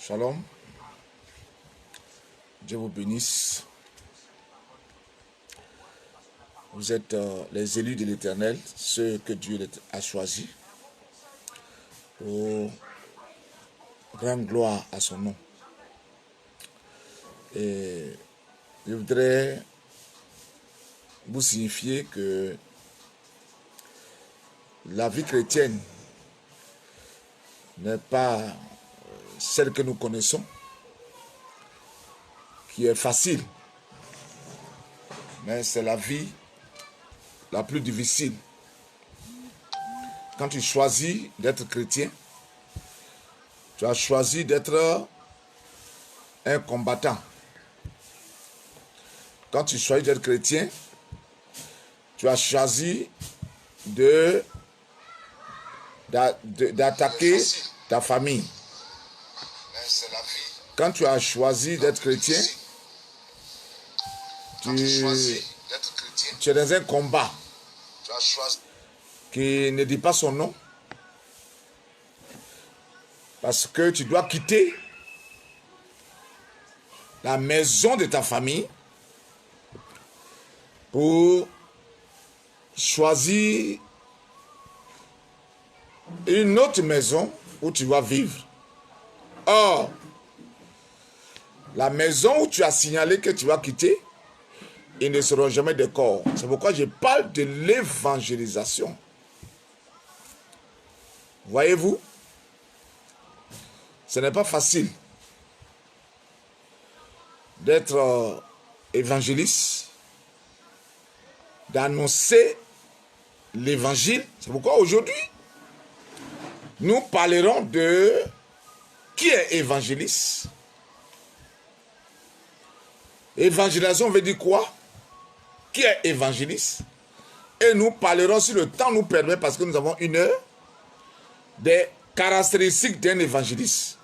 Shalom. Dieu vous bénisse. Vous êtes les élus de l'Éternel, ceux que Dieu a choisis pour rendre gloire à son nom. Et je voudrais vous signifier que la vie chrétienne n'est pas celle que nous connaissons, qui est facile, mais c'est la vie la plus difficile. Quand tu choisis d'être chrétien, tu as choisi d'être un combattant. Quand tu choisis d'être chrétien, tu as choisi d'attaquer ta famille. Quand tu as choisi d'être chrétien, tu es dans un combat qui ne dit pas son nom, parce que tu dois quitter la maison de ta famille pour choisir une autre maison où tu vas vivre. Or, la maison où tu as signalé que tu vas quitter, ils ne seront jamais d'accord. C'est pourquoi je parle de l'évangélisation. Voyez-vous, ce n'est pas facile d'être évangéliste, d'annoncer l'évangile. C'est pourquoi aujourd'hui, nous parlerons de qui est évangéliste. Évangélisation veut dire quoi? Qui est évangéliste? Et nous parlerons, si le temps nous permet, parce que nous avons une heure, des caractéristiques d'un évangéliste.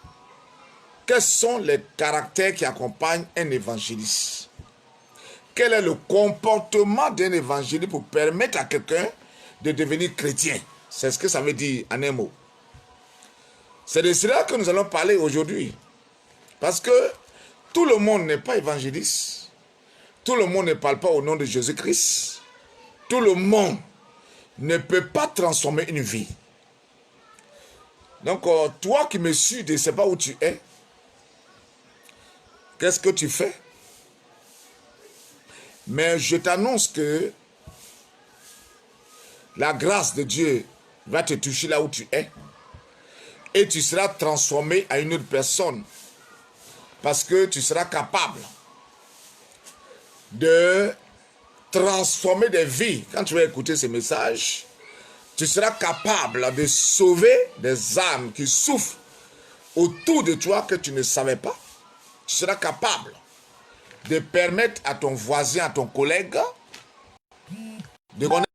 Quels sont les caractères qui accompagnent un évangéliste? Quel est le comportement d'un évangéliste pour permettre à quelqu'un de devenir chrétien? C'est ce que ça veut dire en un mot. C'est de cela que nous allons parler aujourd'hui. Parce que tout le monde n'est pas évangéliste. Tout le monde ne parle pas au nom de Jésus-Christ. Tout le monde ne peut pas transformer une vie. Donc, toi qui me suis, je ne sais pas où tu es. Qu'est-ce que tu fais? Mais je t'annonce que la grâce de Dieu va te toucher là où tu es. Et tu seras transformé à une autre personne. Parce que tu seras capable de transformer des vies. Quand tu vas écouter ces messages, tu seras capable de sauver des âmes qui souffrent autour de toi que tu ne savais pas. Tu seras capable de permettre à ton voisin, à ton collègue, de connaître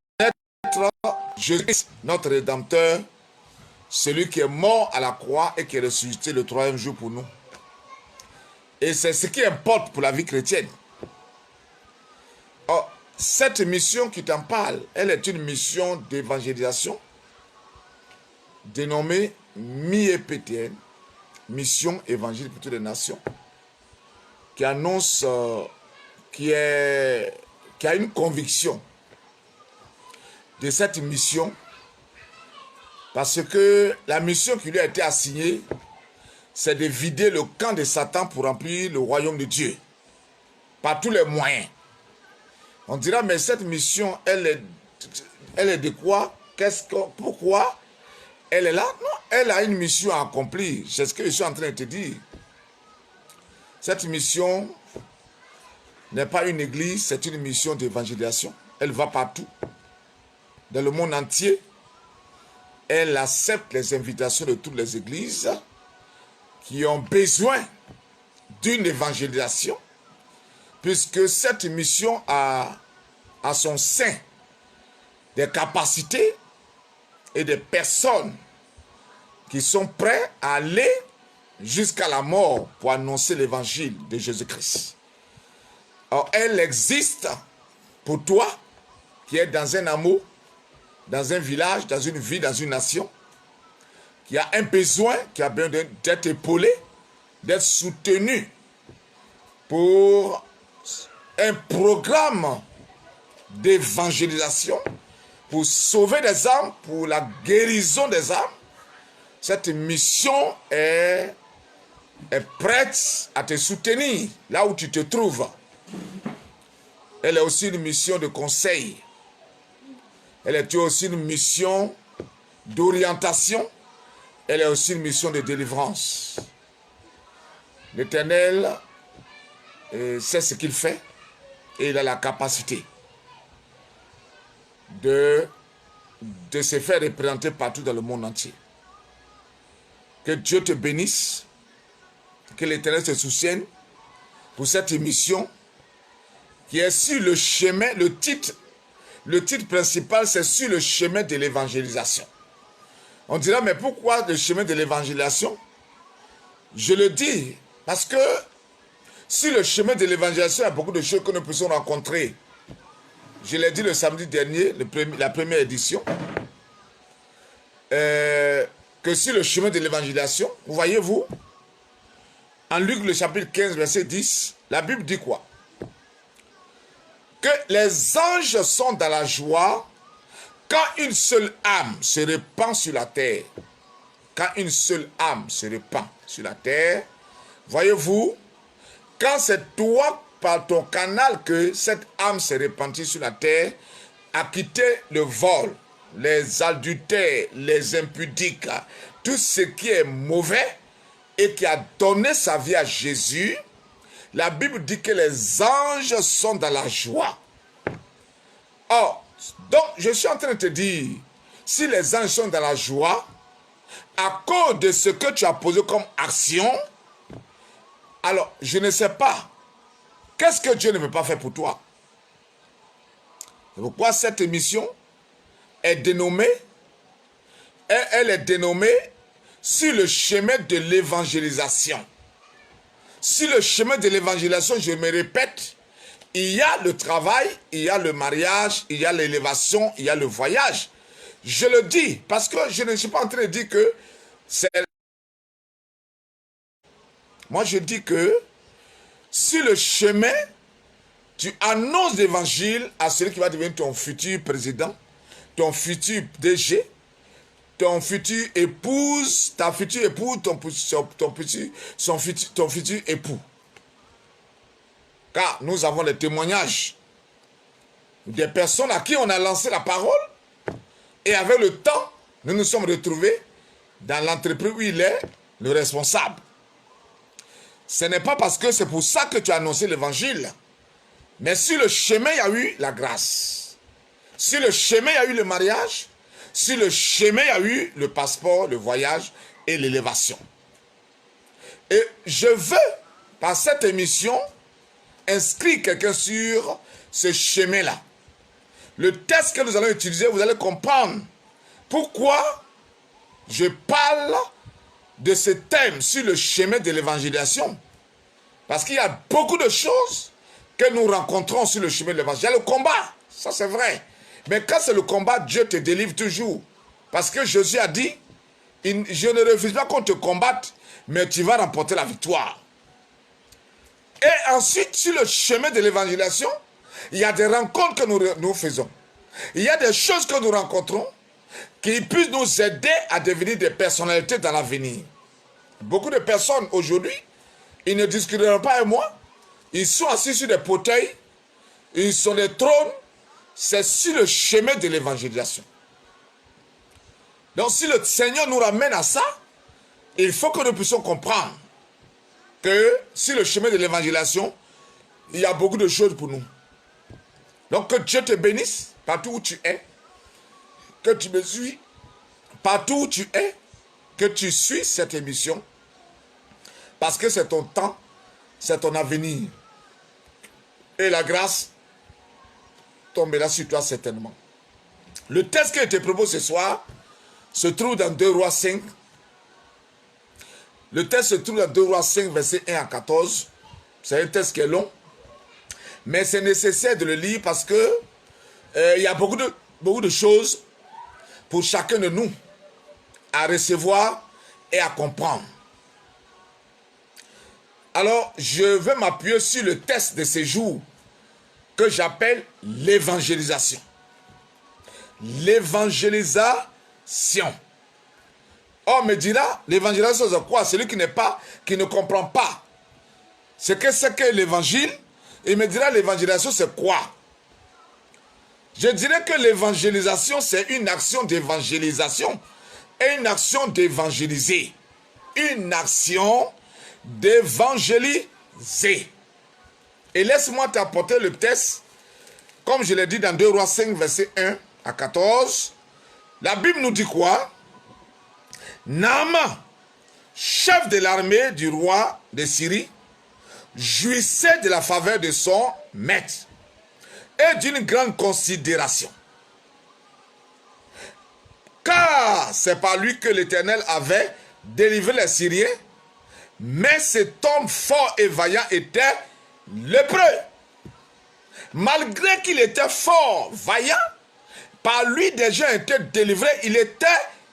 Jésus, notre Rédempteur, celui qui est mort à la croix et qui est ressuscité le troisième jour pour nous. Et c'est ce qui importe pour la vie chrétienne. Or, cette mission qui t'en parle, elle est une mission d'évangélisation dénommée MIEPTN, Mission Évangile pour toutes les nations, qui annonce, qui a une conviction de cette mission, parce que la mission qui lui a été assignée, c'est de vider le camp de Satan pour remplir le royaume de Dieu. Par tous les moyens. On dira, mais cette mission, elle est de quoi? Pourquoi elle est là? Non, elle a une mission à accomplir. C'est ce que je suis en train de te dire. Cette mission n'est pas une église, c'est une mission d'évangélisation. Elle va partout, dans le monde entier. Elle accepte les invitations de toutes les églises qui ont besoin d'une évangélisation, puisque cette mission a à son sein des capacités et des personnes qui sont prêts à aller jusqu'à la mort pour annoncer l'évangile de Jésus-Christ. Alors, elle existe pour toi qui es dans un amour, dans un village, dans une ville, dans une nation, qui a un besoin, qui a besoin d'être épaulé, d'être soutenu pour un programme d'évangélisation, pour sauver des âmes, pour la guérison des âmes. Cette mission est prête à te soutenir là où tu te trouves. Elle est aussi une mission de conseil. Elle est aussi une mission d'orientation. Elle est aussi une mission de délivrance. L'Éternel sait ce qu'il fait et il a la capacité de se faire représenter partout dans le monde entier. Que Dieu te bénisse, que l'Éternel se soucienne pour cette émission qui est sur le chemin, le titre principal, c'est sur le chemin de l'évangélisation. On dira, mais pourquoi le chemin de l'évangélisation? Je le dis parce que sur le chemin de l'évangélisation, il y a beaucoup de choses que nous pouvons rencontrer. Je l'ai dit le samedi dernier, la première édition, que sur le chemin de l'évangélisation, vous voyez-vous, en Luc le chapitre 15, verset 10, la Bible dit quoi? Que les anges sont dans la joie quand une seule âme se répand sur la terre. Quand une seule âme se répand sur la terre, voyez-vous, quand c'est toi, par ton canal, que cette âme s'est répandue sur la terre, a quitté le vol, les adultères, les impudiques, tout ce qui est mauvais et qui a donné sa vie à Jésus, la Bible dit que les anges sont dans la joie. Or, donc, je suis en train de te dire, si les anges sont dans la joie, à cause de ce que tu as posé comme action, alors, je ne sais pas, qu'est-ce que Dieu ne peut pas faire pour toi? C'est pourquoi cette émission est dénommée, elle est dénommée sur le chemin de l'évangélisation. Sur le chemin de l'évangélisation, je me répète, il y a le travail, il y a le mariage, il y a l'élévation, il y a le voyage. Je le dis parce que je ne suis pas en train de dire que c'est... Moi, je dis que sur le chemin, tu annonces l'évangile à celui qui va devenir ton futur président, ton futur DG, ton futur épouse, ta future épouse, ton futur époux. Car nous avons les témoignages des personnes à qui on a lancé la parole et avec le temps, nous nous sommes retrouvés dans l'entreprise où il est le responsable. Ce n'est pas parce que c'est pour ça que tu as annoncé l'évangile, mais sur le chemin, il y a eu la grâce. Sur le chemin, il y a eu le mariage. Sur le chemin, il y a eu le passeport, le voyage et l'élévation. Et je veux, par cette émission, inscrire quelqu'un sur ce chemin-là. Le texte que nous allons utiliser, vous allez comprendre pourquoi je parle de ce thème sur le chemin de l'évangélisation. Parce qu'il y a beaucoup de choses que nous rencontrons sur le chemin de l'évangile. Il y a le combat, ça c'est vrai. Mais quand c'est le combat, Dieu te délivre toujours. Parce que Jésus a dit, je ne refuse pas qu'on te combatte, mais tu vas remporter la victoire. Et ensuite, sur le chemin de l'évangélisation, il y a des rencontres que nous faisons. Il y a des choses que nous rencontrons qui puissent nous aider à devenir des personnalités dans l'avenir. Beaucoup de personnes aujourd'hui, ils ne discuteront pas avec moi. Ils sont assis sur des fauteuils, ils sont des trônes. C'est sur le chemin de l'évangélisation. Donc si le Seigneur nous ramène à ça, il faut que nous puissions comprendre que sur le chemin de l'évangélisation, il y a beaucoup de choses pour nous. Donc que Dieu te bénisse partout où tu es, que tu me suis partout où tu es, que tu suis cette émission, parce que c'est ton temps, c'est ton avenir. Et la grâce tombera sur toi certainement. Le texte que je te propose ce soir se trouve dans 2 Rois 5. Le texte se trouve dans 2 Rois 5, versets 1 à 14. C'est un texte qui est long, mais c'est nécessaire de le lire parce que il y a beaucoup de choses pour chacun de nous à recevoir et à comprendre. Alors, je veux m'appuyer sur le test de ces jours que j'appelle l'évangélisation. L'évangélisation. On me dira, l'évangélisation c'est quoi? Celui qui ne comprend pas ce que c'est que l'évangile, il me dira l'évangélisation c'est quoi? Je dirais que l'évangélisation c'est une action d'évangélisation et une action d'évangéliser. Une action d'évangéliser. Et laisse-moi t'apporter le test, comme je l'ai dit dans 2 Rois 5, verset 1 à 14. La Bible nous dit quoi? Naaman, chef de l'armée du roi de Syrie, jouissait de la faveur de son maître et d'une grande considération. Car c'est par lui que l'Éternel avait délivré les Syriens, mais cet homme fort et vaillant était lépreux. Malgré qu'il était fort, vaillant, par lui des gens étaient délivrés, il était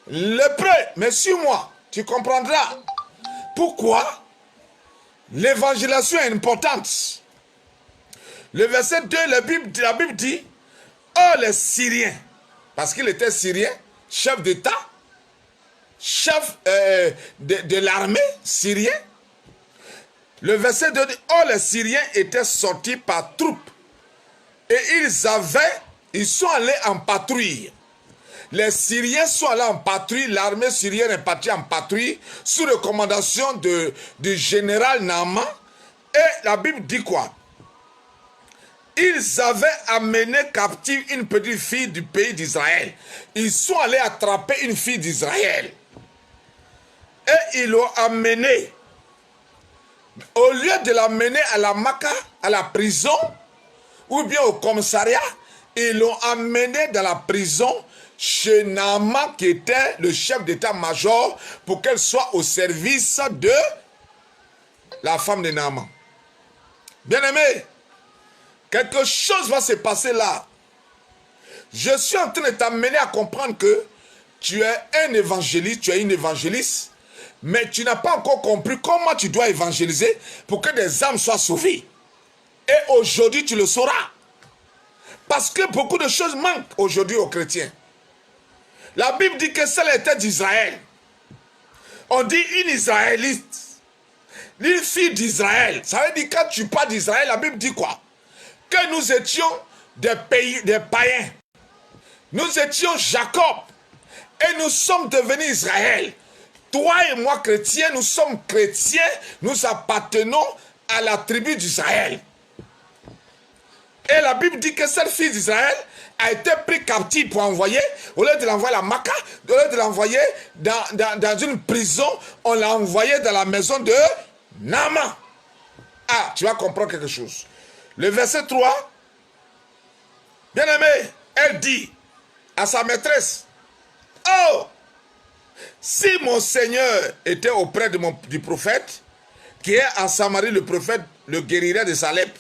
lépreux. Mais suis-moi, tu comprendras pourquoi l'évangélisation est importante. Le verset 2, la Bible dit, oh les Syriens, parce qu'il était Syrien, chef d'État, chef de l'armée syrienne. Le verset 2 dit, oh les Syriens étaient sortis par troupes et ils sont allés en patrouille. Les Syriens sont allés en patrouille, l'armée syrienne est partie en patrouille sous recommandation du général Naaman. Et la Bible dit quoi? Ils avaient amené captive une petite fille du pays d'Israël. Ils sont allés attraper une fille d'Israël. Et ils l'ont amenée. Au lieu de l'amener à la Maka, à la prison, ou bien au commissariat, ils l'ont amenée dans la prison chez Naaman, qui était le chef d'état-major, pour qu'elle soit au service de la femme de Naaman. Bien-aimé, quelque chose va se passer là. Je suis en train de t'amener à comprendre que tu es un évangéliste, tu es une évangéliste, mais tu n'as pas encore compris comment tu dois évangéliser pour que des âmes soient sauvées. Et aujourd'hui, tu le sauras. Parce que beaucoup de choses manquent aujourd'hui aux chrétiens. La Bible dit que celle était d'Israël. On dit une Israélite, une fille d'Israël. Ça veut dire que quand tu parles d'Israël, la Bible dit quoi? Que nous étions des païens. Nous étions Jacob. Et nous sommes devenus Israël. Toi et moi, chrétiens, nous sommes chrétiens. Nous appartenons à la tribu d'Israël. Et la Bible dit que cette fille d'Israël a été prise captive pour envoyer, au lieu de l'envoyer à la Maka, au lieu de l'envoyer dans une prison, on l'a envoyée dans la maison de Naaman. Ah, tu vas comprendre quelque chose. Le verset 3, bien-aimé, elle dit à sa maîtresse, oh, si mon Seigneur était auprès du prophète, qui est en Samarie, le prophète le guérirait de sa lèpre.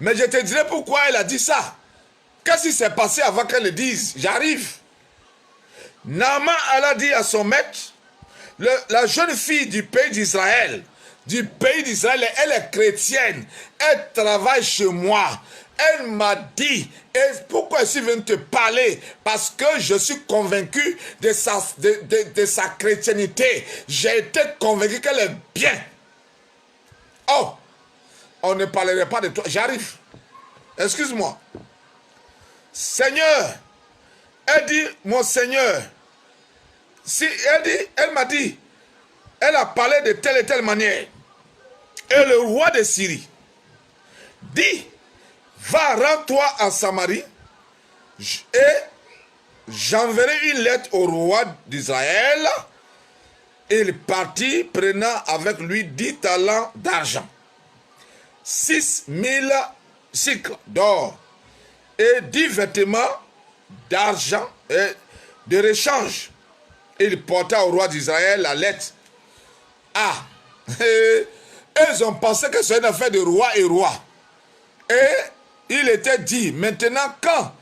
Mais je te dirai pourquoi elle a dit ça. Qu'est-ce qui s'est passé avant qu'elle le dise? J'arrive. Naaman, elle a dit à son maître, la jeune fille du pays d'Israël, elle est chrétienne, elle travaille chez moi. Elle m'a dit, et pourquoi je suis venu te parler? Parce que je suis convaincu de sa chrétiennité. J'ai été convaincu qu'elle est bien. Oh, on ne parlerait pas de toi. J'arrive. Excuse-moi. Seigneur, elle dit, mon Seigneur, elle m'a dit, elle a parlé de telle et telle manière. Et le roi de Syrie dit, va, rends-toi à Samarie et j'enverrai une lettre au roi d'Israël. Il partit prenant avec lui 10 talents d'argent, 6000 cycles d'or et 10 vêtements d'argent et de rechange. Il porta au roi d'Israël la lettre. Ah, ils ont pensé que c'est une affaire de roi et roi. Et il était dit, maintenant quand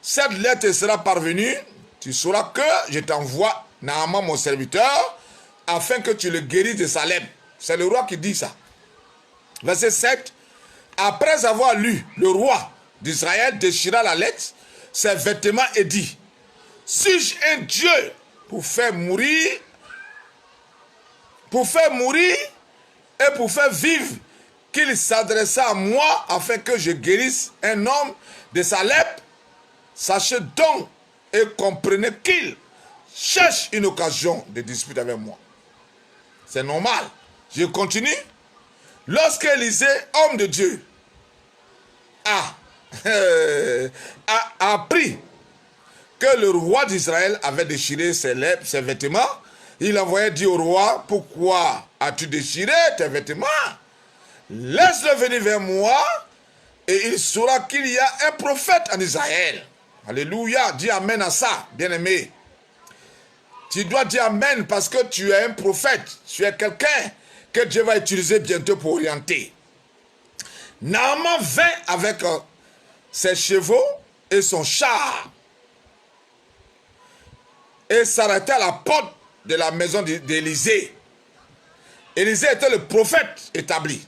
cette lettre sera parvenue, tu sauras que je t'envoie Naaman mon serviteur, afin que tu le guérisses de sa lèpre. C'est le roi qui dit ça. Verset 7. Après avoir lu, le roi d'Israël déchira la lettre, ses vêtements et dit, suis-je un Dieu pour faire mourir et pour faire vivre, qu'il s'adressa à moi afin que je guérisse un homme de sa lèpre? Sachez donc et comprenez qu'il cherche une occasion de dispute avec moi. C'est normal. Je continue. Lorsque Élisée, homme de Dieu, a appris que le roi d'Israël avait déchiré ses vêtements, il envoyait dire au roi, pourquoi as-tu déchiré tes vêtements? Laisse-le venir vers moi et il saura qu'il y a un prophète en Israël. Alléluia, dis amen à ça, bien-aimé. Tu dois dire amen parce que tu es un prophète, tu es quelqu'un que Dieu va utiliser bientôt pour orienter. Naaman vint avec ses chevaux et son char et s'arrêtait à la porte de la maison d'Élisée. Élisée était le prophète établi.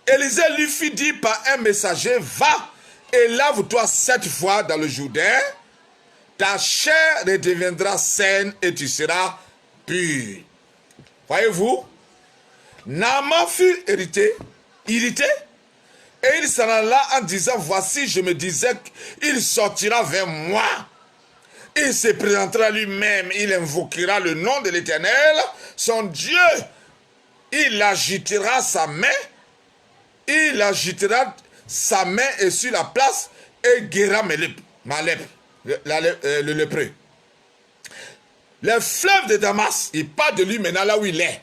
Élisée lui fit dire par un messager, va et lave-toi 7 fois dans le Jourdain, ta chair redeviendra saine et tu seras pur. Voyez-vous, Naaman fut irrité, et il s'en alla en disant, voici, je me disais qu'il sortira vers moi. Il se présentera lui-même, il invoquera le nom de l'Éternel, son Dieu. Il agitera sa main et sur la place et guérira le lépreux. Les fleuves de Damas, il parle de lui maintenant là où il est.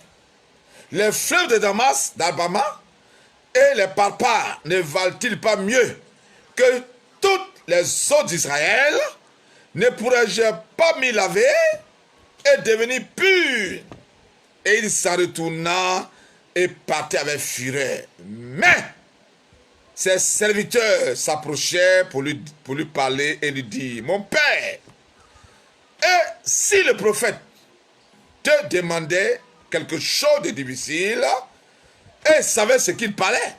Les fleuves de Damas, d'Albama, et les parpares ne valent-ils pas mieux que toutes les eaux d'Israël? Ne pourrais-je pas m'y laver et devenir pur? Et il s'en retourna et partit avec fureur. Mais ses serviteurs s'approchaient pour lui parler et lui dire, mon père, et si le prophète te demandait quelque chose de difficile et savait ce qu'il parlait,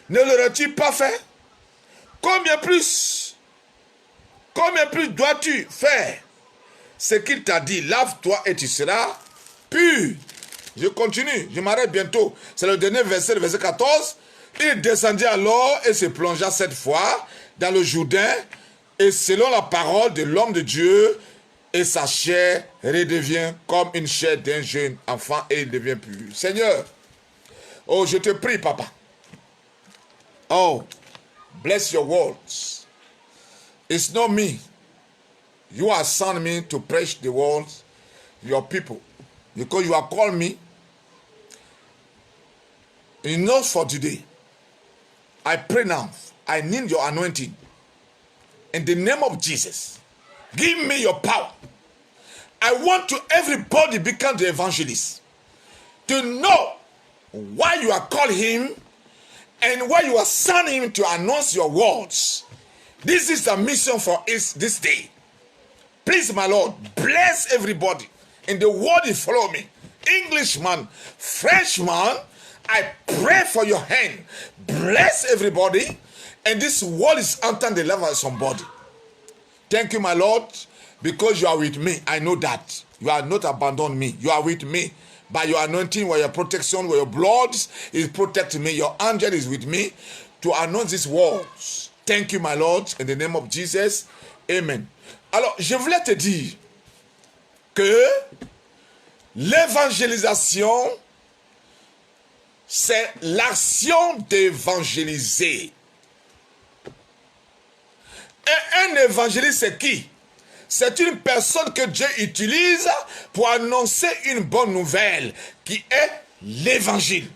ne l'aurais-tu pas fait? Combien plus dois-tu faire ce qu'il t'a dit? Lave-toi et tu seras pur. Je continue, je m'arrête bientôt. C'est le dernier verset, le verset 14. Il descendit alors et se plongea 7 fois dans le Jourdain, et selon la parole de l'homme de Dieu, et sa chair redevient comme une chair d'un jeune enfant et il devient pur. Seigneur, oh, je te prie, Papa. Oh, bless your words. It's not me. You are sending me to preach the words, your people. Because you are called me. Enough for today. I pray now. I need your anointing. In the name of Jesus. Give me your power. I want to everybody become the evangelist. To know why you are calling him and why you are sending him to announce your words. This is the mission for us this day. Please, my Lord, bless everybody in the world you follow me. Englishman, Frenchman, I pray for your hand. Bless everybody. And this word is entering the level of somebody. Thank you, my Lord, because you are with me. I know that. You are not abandoned me. You are with me. By your anointing, by your protection, by your blood is protecting me. Your angel is with me to announce these words. Thank you, my Lord, in the name of Jesus. Amen. Alors, je voulais te dire que l'évangélisation, c'est l'action d'évangéliser. Et un évangéliste, c'est qui? C'est une personne que Dieu utilise pour annoncer une bonne nouvelle, qui est l'évangile.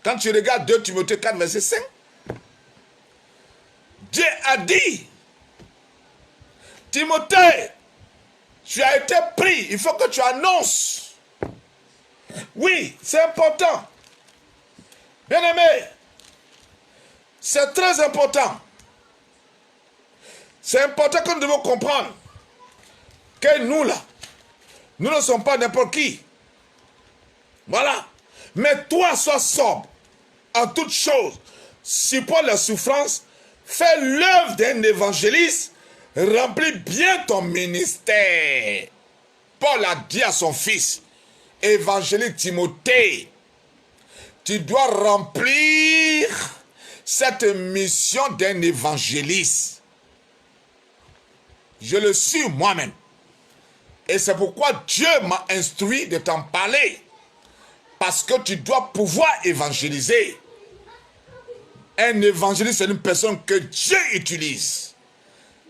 Quand tu regardes 2 Timothée 4, verset 5, Dieu a dit, Timothée, tu as été pris, il faut que tu annonces. Oui, c'est important. Bien-aimé, c'est très important. C'est important que nous devons comprendre que nous, là, nous ne sommes pas n'importe qui. Voilà. Mais toi, sois sobre en toutes choses. Supporte la souffrance. Fais l'œuvre d'un évangéliste. Remplis bien ton ministère. Paul a dit à son fils, évangéliste Timothée, tu dois remplir cette mission d'un évangéliste. Je le suis moi-même. Et c'est pourquoi Dieu m'a instruit de t'en parler. Parce que tu dois pouvoir évangéliser. Un évangéliste, c'est une personne que Dieu utilise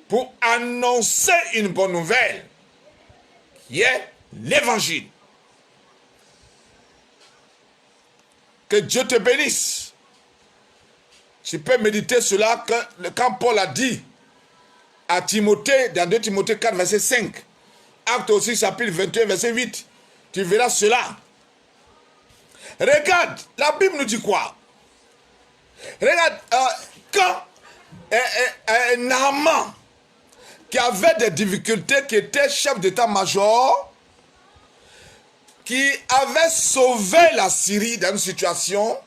pour annoncer une bonne nouvelle, qui est l'évangile. Que Dieu te bénisse. Tu peux méditer cela quand Paul a dit à Timothée, dans 2 Timothée 4, verset 5, Acte aussi, chapitre 21, verset 8. Tu verras cela. Regarde, la Bible nous dit quoi? Regarde, quand Naaman, qui avait des difficultés, qui était chef d'état-major, qui avait sauvé la Syrie dans une situation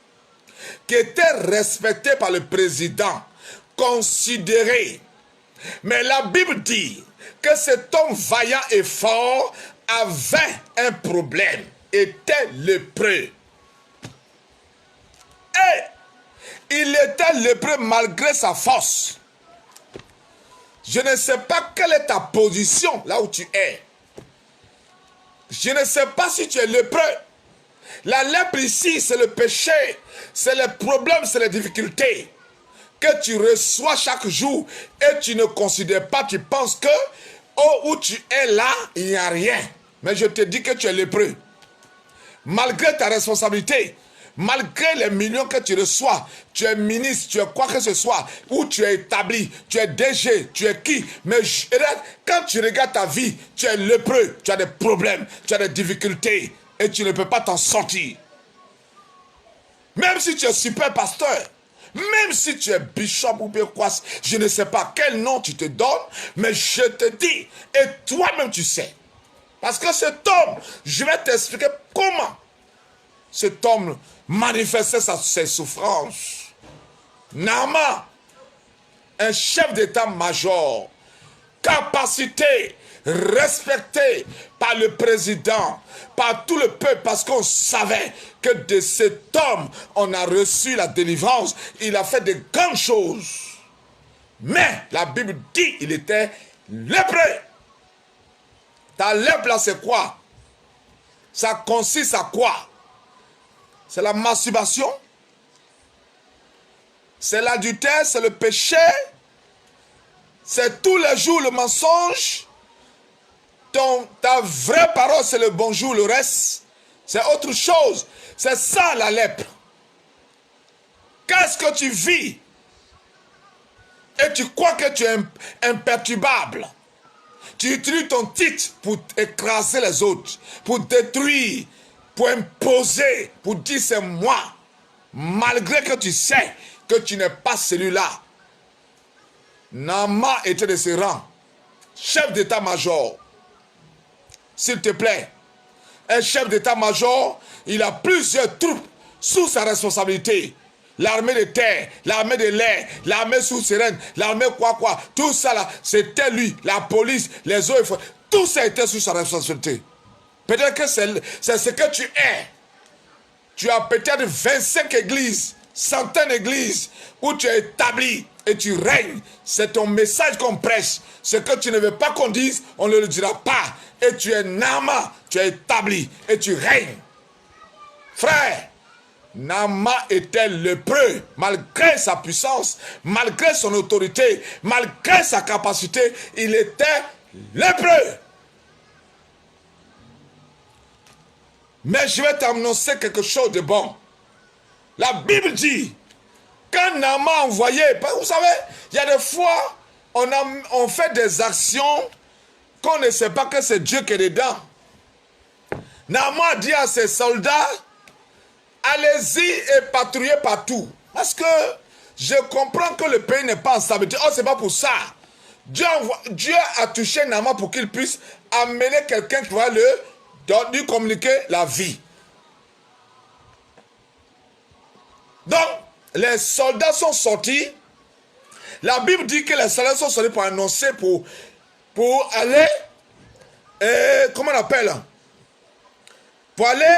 qui était respectée par le président, considéré. Mais la Bible dit que cet homme vaillant et fort avait un problème, était lépreux. Et il était lépreux malgré sa force. Je ne sais pas quelle est ta position là où tu es. Je ne sais pas si tu es lépreux. La lèpre ici, c'est le péché, c'est les problèmes, c'est les difficultés que tu reçois chaque jour et tu ne considères pas, tu penses que où tu es là, il n'y a rien. Mais je te dis que tu es lépreux. Malgré ta responsabilité, malgré les millions que tu reçois, tu es ministre, tu es quoi que ce soit, où tu es établi, tu es DG, tu es qui. Mais quand tu regardes ta vie, tu es lépreux, tu as des problèmes, tu as des difficultés et tu ne peux pas t'en sortir. Même si tu es super pasteur, même si tu es bishop ou bien quoi, je ne sais pas quel nom tu te donnes, mais je te dis, et toi-même tu sais. Parce que cet homme, je vais t'expliquer comment cet homme manifestait ses souffrances. Naaman, un chef d'état-major, capacité, respecté par le président, par tout le peuple, parce qu'on savait que de cet homme, on a reçu la délivrance. Il a fait de grandes choses. Mais la Bible dit qu'il était lépreux. Ta lèpre là, c'est quoi? Ça consiste à quoi? C'est la masturbation, c'est l'adultère, c'est le péché, c'est tous les jours le mensonge. Ta vraie parole, c'est le bonjour, le reste, c'est autre chose. C'est ça la lèpre. Qu'est-ce que tu vis? Et tu crois que tu es imperturbable. Tu utilises ton titre pour écraser les autres, pour détruire, pour imposer, pour dire c'est moi. Malgré que tu sais que tu n'es pas celui-là. Naaman était de ses rangs. Chef d'état-major. S'il te plaît. Un chef d'état-major, il a plusieurs troupes sous sa responsabilité. L'armée de terre, l'armée de l'air, l'armée souterraine, l'armée quoi. Tout ça là, c'était lui. La police, les eaux et forêts. Tout ça était sous sa responsabilité. Peut-être que c'est ce que tu es. Tu as peut-être 25 églises, centaines d'églises où tu es établi et tu règnes. C'est ton message qu'on prêche. Ce que tu ne veux pas qu'on dise, on ne le dira pas. Et tu es Naaman, tu es établi et tu règnes. Frère, Naaman était lépreux, malgré sa puissance, malgré son autorité, malgré sa capacité, il était lépreux. Mais je vais t'annoncer quelque chose de bon. La Bible dit, quand Naaman a envoyé, vous savez, il y a des fois, on fait des actions qu'on ne sait pas que c'est Dieu qui est dedans. Naaman a dit à ses soldats, allez-y et patrouillez partout. Parce que je comprends que le pays n'est pas en stabilité. Oh, c'est pas pour ça. Dieu a touché Naaman pour qu'il puisse amener quelqu'un qui va lui communiquer la vie. Donc, les soldats sont sortis. La Bible dit que les soldats sont sortis pour annoncer, pour aller, comment on appelle, pour aller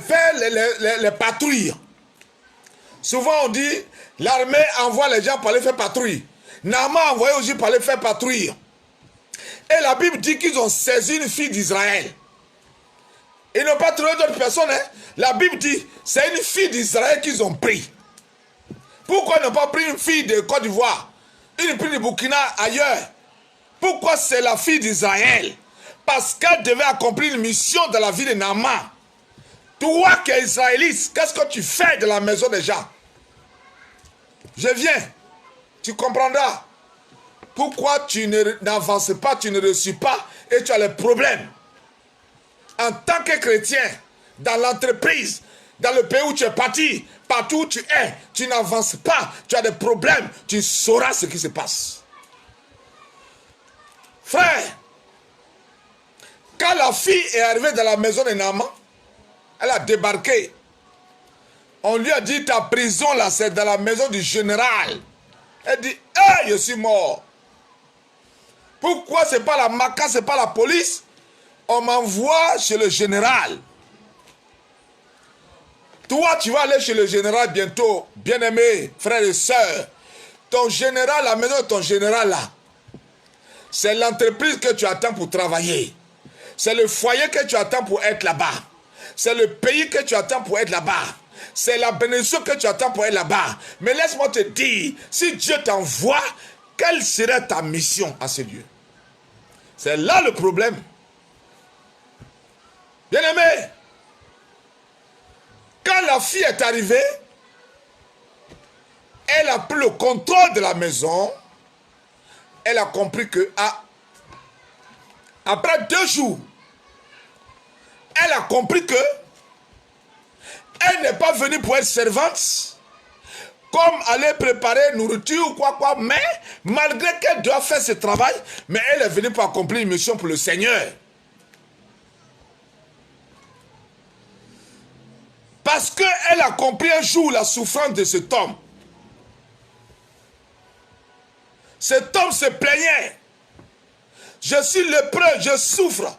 faire les patrouilles. Souvent on dit, l'armée envoie les gens pour aller faire patrouille. Naaman a envoyé aussi pour aller faire patrouille. Et la Bible dit qu'ils ont saisi une fille d'Israël. Ils n'ont pas trouvé d'autres personnes. Hein? La Bible dit, c'est une fille d'Israël qu'ils ont pris. Pourquoi ils n'ont pas pris une fille de Côte d'Ivoire, une fille de Burkina ailleurs? Pourquoi c'est la fille d'Israël? Parce qu'elle devait accomplir une mission dans la vie de Naaman. Toi qui es israélite, qu'est-ce que tu fais de la maison des gens? Je viens, tu comprendras. Pourquoi tu n'avances pas, tu ne reçus pas et tu as les problèmes. En tant que chrétien, dans l'entreprise, dans le pays où tu es parti, partout où tu es, tu n'avances pas, tu as des problèmes, tu sauras ce qui se passe. Frère, quand la fille est arrivée dans la maison de Naaman, elle a débarqué. On lui a dit, ta prison là, c'est dans la maison du général. Elle dit, hey, je suis mort. Pourquoi c'est pas la MACA, c'est pas la police? On m'envoie chez le général. Toi, tu vas aller chez le général bientôt, bien-aimé, frères et sœurs. Ton général, la maison de ton général là, c'est l'entreprise que tu attends pour travailler. C'est le foyer que tu attends pour être là-bas. C'est le pays que tu attends pour être là-bas. C'est la bénédiction que tu attends pour être là-bas. Mais laisse-moi te dire, si Dieu t'envoie, quelle serait ta mission à ce lieu? C'est là le problème. Bien-aimé, quand la fille est arrivée, elle a pris le contrôle de la maison. Elle a compris que après 2 jours, elle a compris que elle n'est pas venue pour être servante, comme aller préparer nourriture ou quoi, mais malgré qu'elle doit faire ce travail, mais elle est venue pour accomplir une mission pour le Seigneur. Parce qu'elle a compris un jour la souffrance de cet homme. Cet homme se plaignait. Je suis lépreux, je souffre.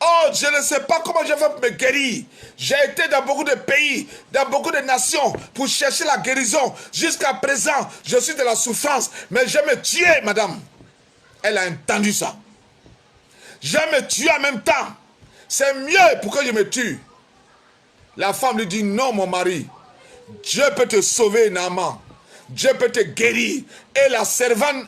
Oh, je ne sais pas comment je vais me guérir. J'ai été dans beaucoup de pays, dans beaucoup de nations pour chercher la guérison. Jusqu'à présent, je suis de la souffrance. Mais je vais me tuer, madame. Elle a entendu ça. Je vais me tuer en même temps. C'est mieux pour que je me tue. La femme lui dit, non mon mari, Dieu peut te sauver, Naaman. Dieu peut te guérir. Et la servante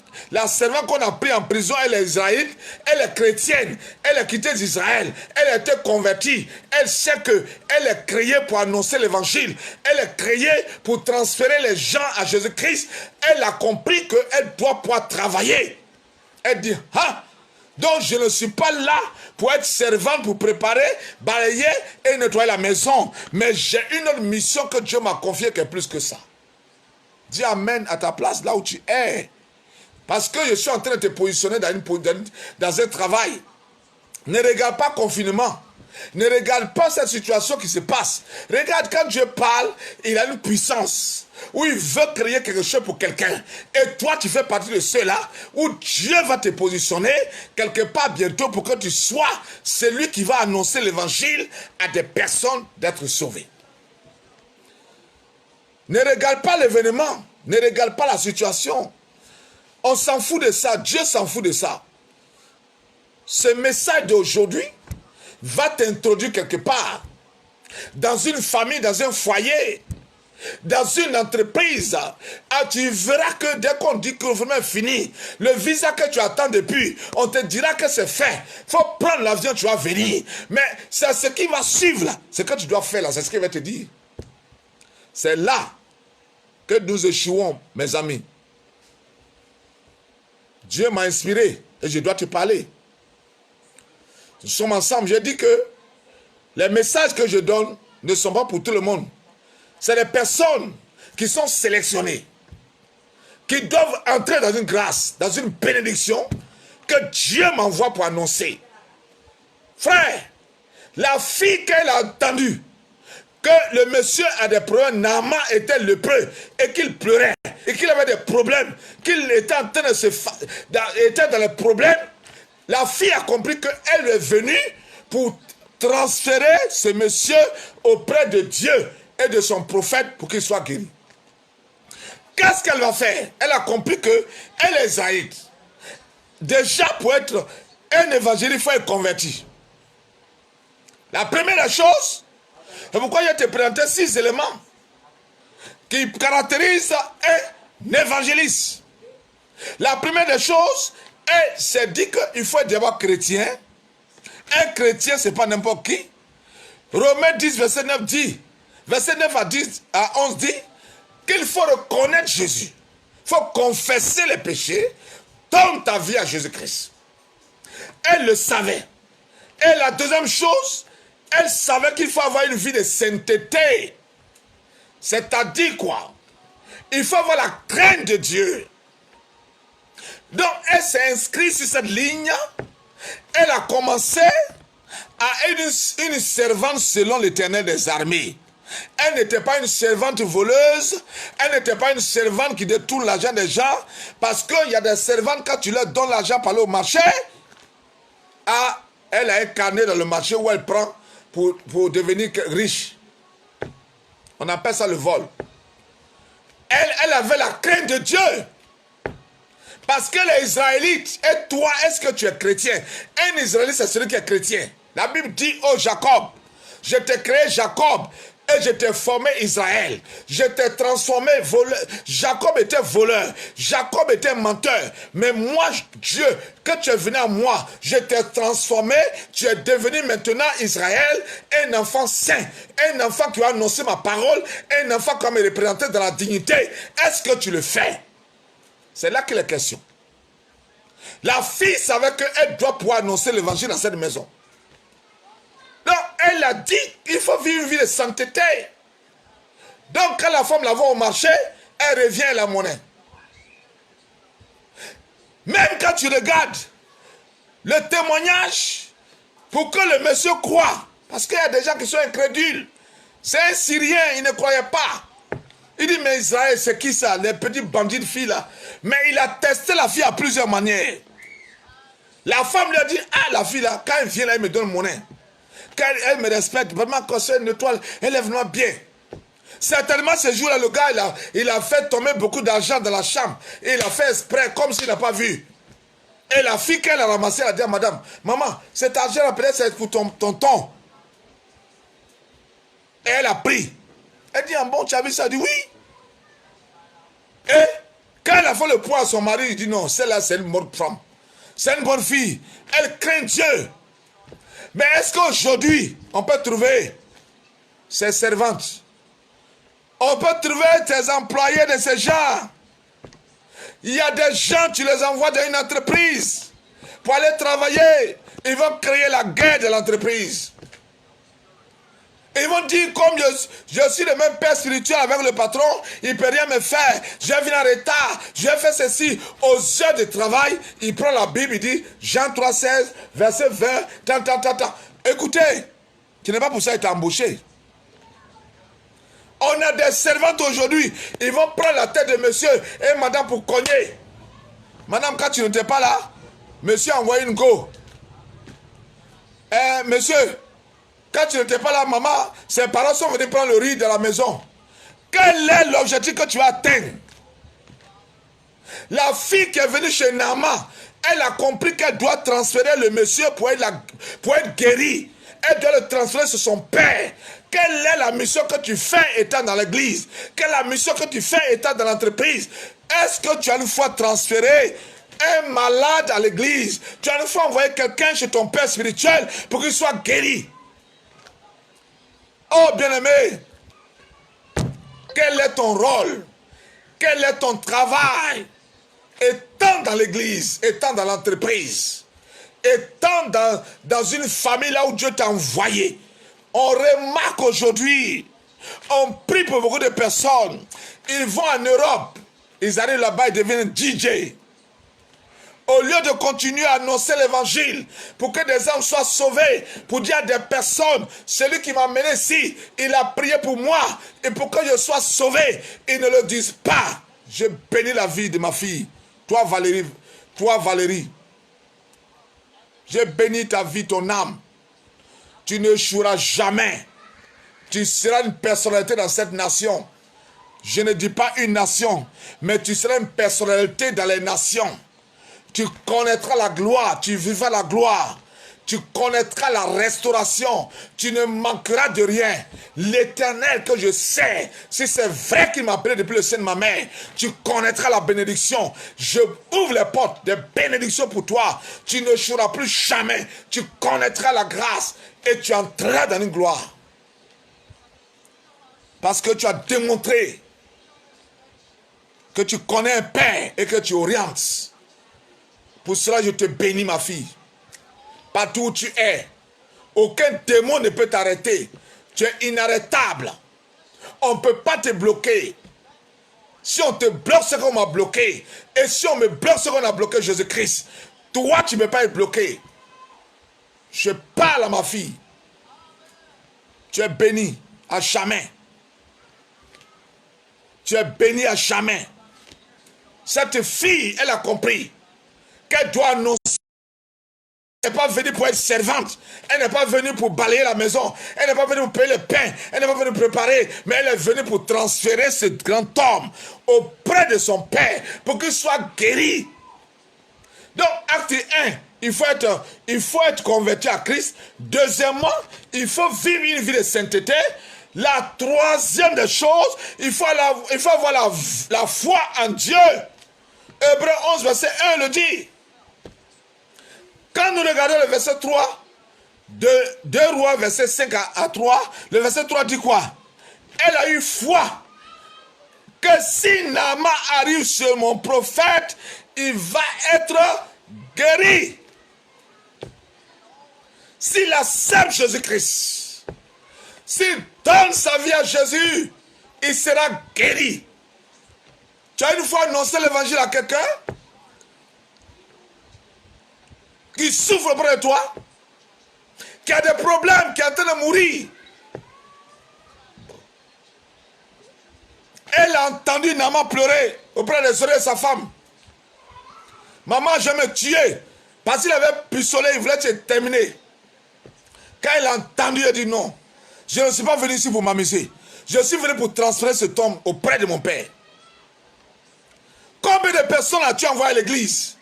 qu'on a pris en prison, elle est israélite, elle est chrétienne, elle a quitté d'Israël, elle a été convertie, elle sait qu'elle est créée pour annoncer l'évangile, elle est créée pour transférer les gens à Jésus-Christ, elle a compris qu'elle doit pouvoir travailler. Elle dit, ah, donc je ne suis pas là pour être servante, pour préparer, balayer et nettoyer la maison, mais j'ai une autre mission que Dieu m'a confiée qui est plus que ça. Dis amen à ta place là où tu es. Parce que je suis en train de te positionner dans un travail. Ne regarde pas confinement. Ne regarde pas cette situation qui se passe. Regarde, quand Dieu parle, il a une puissance où il veut créer quelque chose pour quelqu'un. Et toi, tu fais partie de ceux-là où Dieu va te positionner quelque part bientôt pour que tu sois celui qui va annoncer l'évangile à des personnes d'être sauvées. Ne regarde pas l'événement, ne regarde pas la situation. On s'en fout de ça, Dieu s'en fout de ça. Ce message d'aujourd'hui va t'introduire quelque part, dans une famille, dans un foyer, dans une entreprise. Ah, tu verras que dès qu'on dit que le gouvernement est fini, le visa que tu attends depuis, on te dira que c'est fait. Il faut prendre l'avion, tu vas venir. Mais c'est ce qui va suivre là, ce que tu dois faire là, c'est ce qu'il va te dire. C'est là que nous échouons, mes amis. Dieu m'a inspiré et je dois te parler. Nous sommes ensemble. J'ai dit que les messages que je donne ne sont pas pour tout le monde. C'est les personnes qui sont sélectionnées, qui doivent entrer dans une grâce, dans une bénédiction que Dieu m'envoie pour annoncer. Frère, la fille qu'elle a entendue, que le monsieur a des problèmes, Naaman était lépreux et qu'il pleurait et qu'il avait des problèmes, qu'il était en train de était dans les problèmes, la fille a compris qu'elle est venue pour transférer ce monsieur auprès de Dieu et de son prophète pour qu'il soit guéri. Qu'est-ce qu'elle va faire? Elle a compris qu'elle est zaïd. Déjà, pour être un évangéliste, il faut être converti. La première chose, c'est pourquoi je te présenté 6 éléments qui caractérisent un évangéliste. La première des choses, c'est dit qu'il faut être d'abord chrétien. Un chrétien, ce n'est pas n'importe qui. Romains 10, verset 9 dit, verset 9 à 11 dit, qu'il faut reconnaître Jésus. Il faut confesser les péchés, donne ta vie à Jésus-Christ. Elle le savait. Et la deuxième chose, elle savait qu'il faut avoir une vie de sainteté. C'est-à-dire quoi? Il faut avoir la crainte de Dieu. Donc, elle s'est inscrite sur cette ligne. Elle a commencé à être une servante selon l'Éternel des armées. Elle n'était pas une servante voleuse. Elle n'était pas une servante qui détourne l'argent des gens. Parce qu'il y a des servantes, quand tu leur donnes l'argent pour aller au marché, elle a un carnet dans le marché où elle prend pour devenir riche. On appelle ça le vol. Elle avait la crainte de Dieu. Parce que les Israélites, et toi, est-ce que tu es chrétien? Un Israélite, c'est celui qui est chrétien. La Bible dit, oh Jacob, je t'ai créé Jacob et je t'ai formé Israël. Je t'ai transformé voleur. Jacob était voleur. Jacob était menteur. Mais moi, Dieu, que tu es venu à moi, je t'ai transformé. Tu es devenu maintenant Israël, un enfant saint. Un enfant qui a annoncé ma parole. Un enfant qui va me représenter dans la dignité. Est-ce que tu le fais? C'est là qu'il est question. La fille savait qu'elle doit pouvoir annoncer l'évangile dans cette maison. Donc, elle a dit, il faut vivre une vie de sainteté. Donc, quand la femme la voit au marché, elle revient à la monnaie. Même quand tu regardes le témoignage, pour que le monsieur croie, parce qu'il y a des gens qui sont incrédules. C'est un Syrien, il ne croyait pas. Il dit, mais Israël, c'est qui ça? Les petits bandits de filles là. Mais il a testé la fille à plusieurs manières. La femme lui a dit, ah, la fille là, quand elle vient là, elle me donne monnaie. Quand elle me respecte, vraiment, quand c'est une étoile, elle est vraiment bien. Certainement, ce jour-là, le gars, il a fait tomber beaucoup d'argent dans la chambre. Et il a fait exprès, comme s'il n'a pas vu. Et la fille, qu'elle a ramassé, elle a dit à madame, maman, cet argent-là, peut-être c'est pour ton tonton. Et elle a pris. Elle dit, ah bon, tu as vu ça? Elle dit, oui. Et quand elle a fait le point à son mari, il dit, non, celle-là, c'est une bonne femme. C'est une bonne fille. Elle craint Dieu. Mais est-ce qu'aujourd'hui, on peut trouver ses servantes? On peut trouver tes employés de ces gens. Il y a des gens, tu les envoies dans une entreprise pour aller travailler. Ils vont créer la guerre de l'entreprise. Ils vont dire, comme je suis le même père spirituel avec le patron, il ne peut rien me faire. Je viens en retard, je fais ceci. Aux heures de travail, il prend la Bible, il dit, Jean 3, 16, verset 20, tant. Écoutez, tu n'es pas pour ça être embauché. On a des servantes aujourd'hui, ils vont prendre la tête de monsieur et madame pour cogner. Madame, quand tu n'étais pas là, monsieur a envoyé une go. Monsieur, quand tu n'étais pas là, maman, ses parents sont venus prendre le riz de la maison. Quel est l'objectif que tu as atteint? La fille qui est venue chez Naaman, elle a compris qu'elle doit transférer le monsieur pour être guérie. Elle doit le transférer sur son père. Quelle est la mission que tu fais étant dans l'église? Quelle est la mission que tu fais étant dans l'entreprise? Est-ce que tu as une fois transféré un malade à l'église? Tu as une fois envoyé quelqu'un chez ton père spirituel pour qu'il soit guéri? Oh bien-aimé, quel est ton rôle? Quel est ton travail? Étant dans l'église, étant dans l'entreprise, étant dans une famille là où Dieu t'a envoyé, on remarque aujourd'hui, on prie pour beaucoup de personnes. Ils vont en Europe, ils arrivent là-bas, ils deviennent DJ. Au lieu de continuer à annoncer l'évangile pour que des âmes soient sauvées, pour dire à des personnes, celui qui m'a mené ici, il a prié pour moi et pour que je sois sauvé, ils ne le disent pas. Je bénis la vie de ma fille. Toi Valérie, je bénis ta vie, ton âme. Tu ne échoueras jamais. Tu seras une personnalité dans cette nation. Je ne dis pas une nation, mais tu seras une personnalité dans les nations. Tu connaîtras la gloire, tu vivras la gloire. Tu connaîtras la restauration. Tu ne manqueras de rien. L'Éternel que je sais, si c'est vrai qu'il m'a appelé depuis le sein de ma mère, tu connaîtras la bénédiction. Je ouvre les portes de bénédiction pour toi. Tu ne échoueras plus jamais. Tu connaîtras la grâce et tu entreras dans une gloire. Parce que tu as démontré que tu connais un Père et que tu orientes. Pour cela, je te bénis, ma fille. Partout où tu es, aucun démon ne peut t'arrêter. Tu es inarrêtable. On ne peut pas te bloquer. Si on te bloque ce qu'on m'a bloqué, et si on me bloque ce qu'on a bloqué, Jésus-Christ, toi, tu ne peux pas être bloqué. Je parle à ma fille. Tu es béni à jamais. Tu es béni à jamais. Cette fille, elle a compris qu'elle doit annoncer. Elle n'est pas venue pour être servante. Elle n'est pas venue pour balayer la maison. Elle n'est pas venue pour payer le pain. Elle n'est pas venue pour préparer. Mais elle est venue pour transférer ce grand homme auprès de son père pour qu'il soit guéri. Donc, acte 1, il faut être converti à Christ. Deuxièmement, il faut vivre une vie de sainteté. La troisième des choses, il faut avoir la foi en Dieu. Hébreux 11, verset 1 le dit. Quand nous regardons le verset 3, de 2 Rois, verset 5 à 3, le verset 3 dit quoi? Elle a eu foi que si Naaman arrive sur mon prophète, il va être guéri. S'il accepte Jésus-Christ, s'il donne sa vie à Jésus, il sera guéri. Tu as une fois annoncé l'évangile à quelqu'un qui souffre auprès de toi, qui a des problèmes, qui est en train de mourir. Elle a entendu Naaman pleurer auprès des oreilles de sa femme. Maman, je vais me tuer. Parce qu'il avait pucelé, il voulait te terminer. Quand elle a entendu, elle a dit non. Je ne suis pas venu ici pour m'amuser. Je suis venu pour transférer cet homme auprès de mon père. Combien de personnes as-tu envoyé à l'église?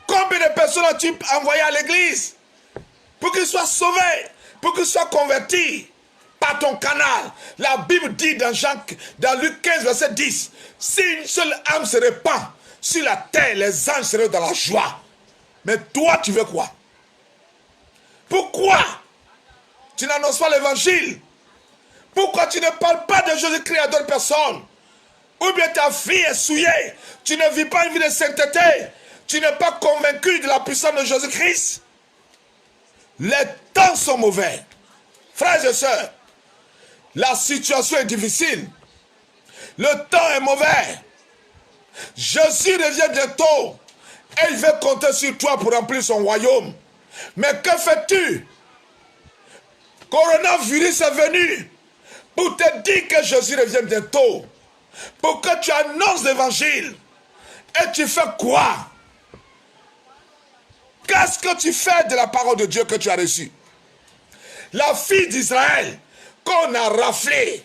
Combien de personnes as-tu envoyé à l'église? Pour qu'ils soient sauvés, pour qu'ils soient convertis par ton canal. La Bible dit dans Luc 15, verset 10, si une seule âme se répand sur la terre, les anges seraient dans la joie. Mais toi, tu veux quoi? Pourquoi tu n'annonces pas l'évangile? Pourquoi tu ne parles pas de Jésus-Christ à d'autres personnes? Ou bien ta vie est souillée, tu ne vis pas une vie de sainteté, tu n'es pas convaincu de la puissance de Jésus-Christ. Les temps sont mauvais. Frères et sœurs, la situation est difficile. Le temps est mauvais. Jésus revient bientôt et il veut compter sur toi pour remplir son royaume. Mais que fais-tu? Coronavirus est venu pour te dire que Jésus revient bientôt. Pour que tu annonces l'évangile. Et tu fais quoi? Qu'est-ce que tu fais de la parole de Dieu que tu as reçue? La fille d'Israël qu'on a raflée.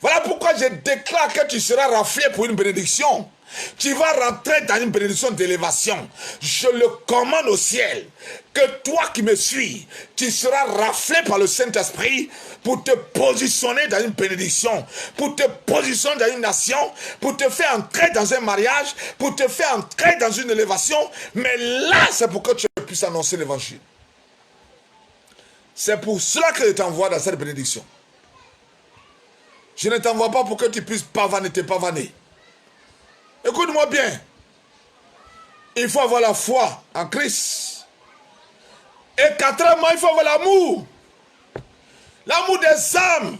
Voilà pourquoi je déclare que tu seras raflé pour une bénédiction. Tu vas rentrer dans une bénédiction d'élévation. Je le commande au ciel. Que toi qui me suis, tu seras raflé par le Saint-Esprit pour te positionner dans une bénédiction, pour te positionner dans une nation, pour te faire entrer dans un mariage, pour te faire entrer dans une élévation. Mais là, c'est pour que tu puisses annoncer l'évangile. C'est pour cela que je t'envoie dans cette bénédiction. Je ne t'envoie pas pour que tu puisses pavaner, te pavaner. Écoute-moi bien. Il faut avoir la foi en Christ. Et quatrièmement, il faut avoir l'amour. L'amour des âmes.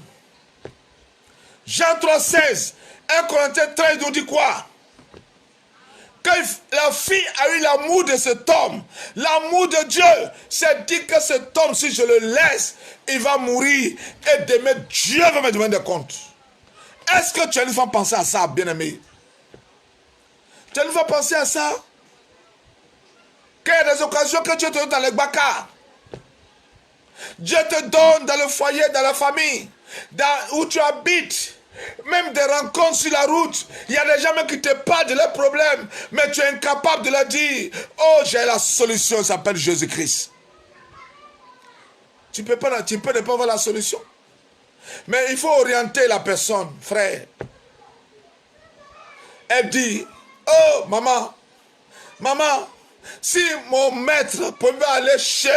Jean 3,16. 1 Corinthiens 13 nous dit quoi? Qu'il la fille a eu l'amour de cet homme. L'amour de Dieu. C'est dit que cet homme, si je le laisse, il va mourir. Et demain, Dieu va me demander des comptes. Est-ce que tu as une fois pensé à ça, bien-aimé? Tu as une fois pensé à ça? Qu'il y a des occasions que Dieu te donne dans les bacas. Dieu te donne dans le foyer, dans la famille, où tu habites. Même des rencontres sur la route, il y a des gens qui te parlent de leurs problèmes, mais tu es incapable de leur dire, oh, j'ai la solution, ça s'appelle Jésus-Christ. Tu peux ne pas avoir la solution. Mais il faut orienter la personne, frère. Elle dit, oh, maman, si mon maître pouvait aller chez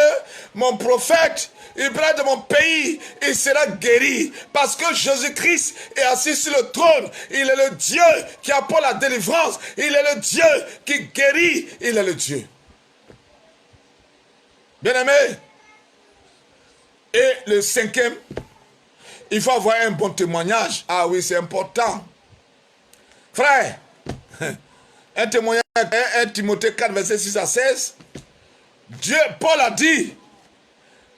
mon prophète, il prend de mon pays, il sera guéri. Parce que Jésus-Christ est assis sur le trône. Il est le Dieu qui apporte la délivrance. Il est le Dieu qui guérit. Il est le Dieu. Bien-aimé. Et le cinquième, il faut avoir un bon témoignage. Ah oui, c'est important. Frère, un témoignage, 1 Timothée 4, verset 6 à 16. Paul a dit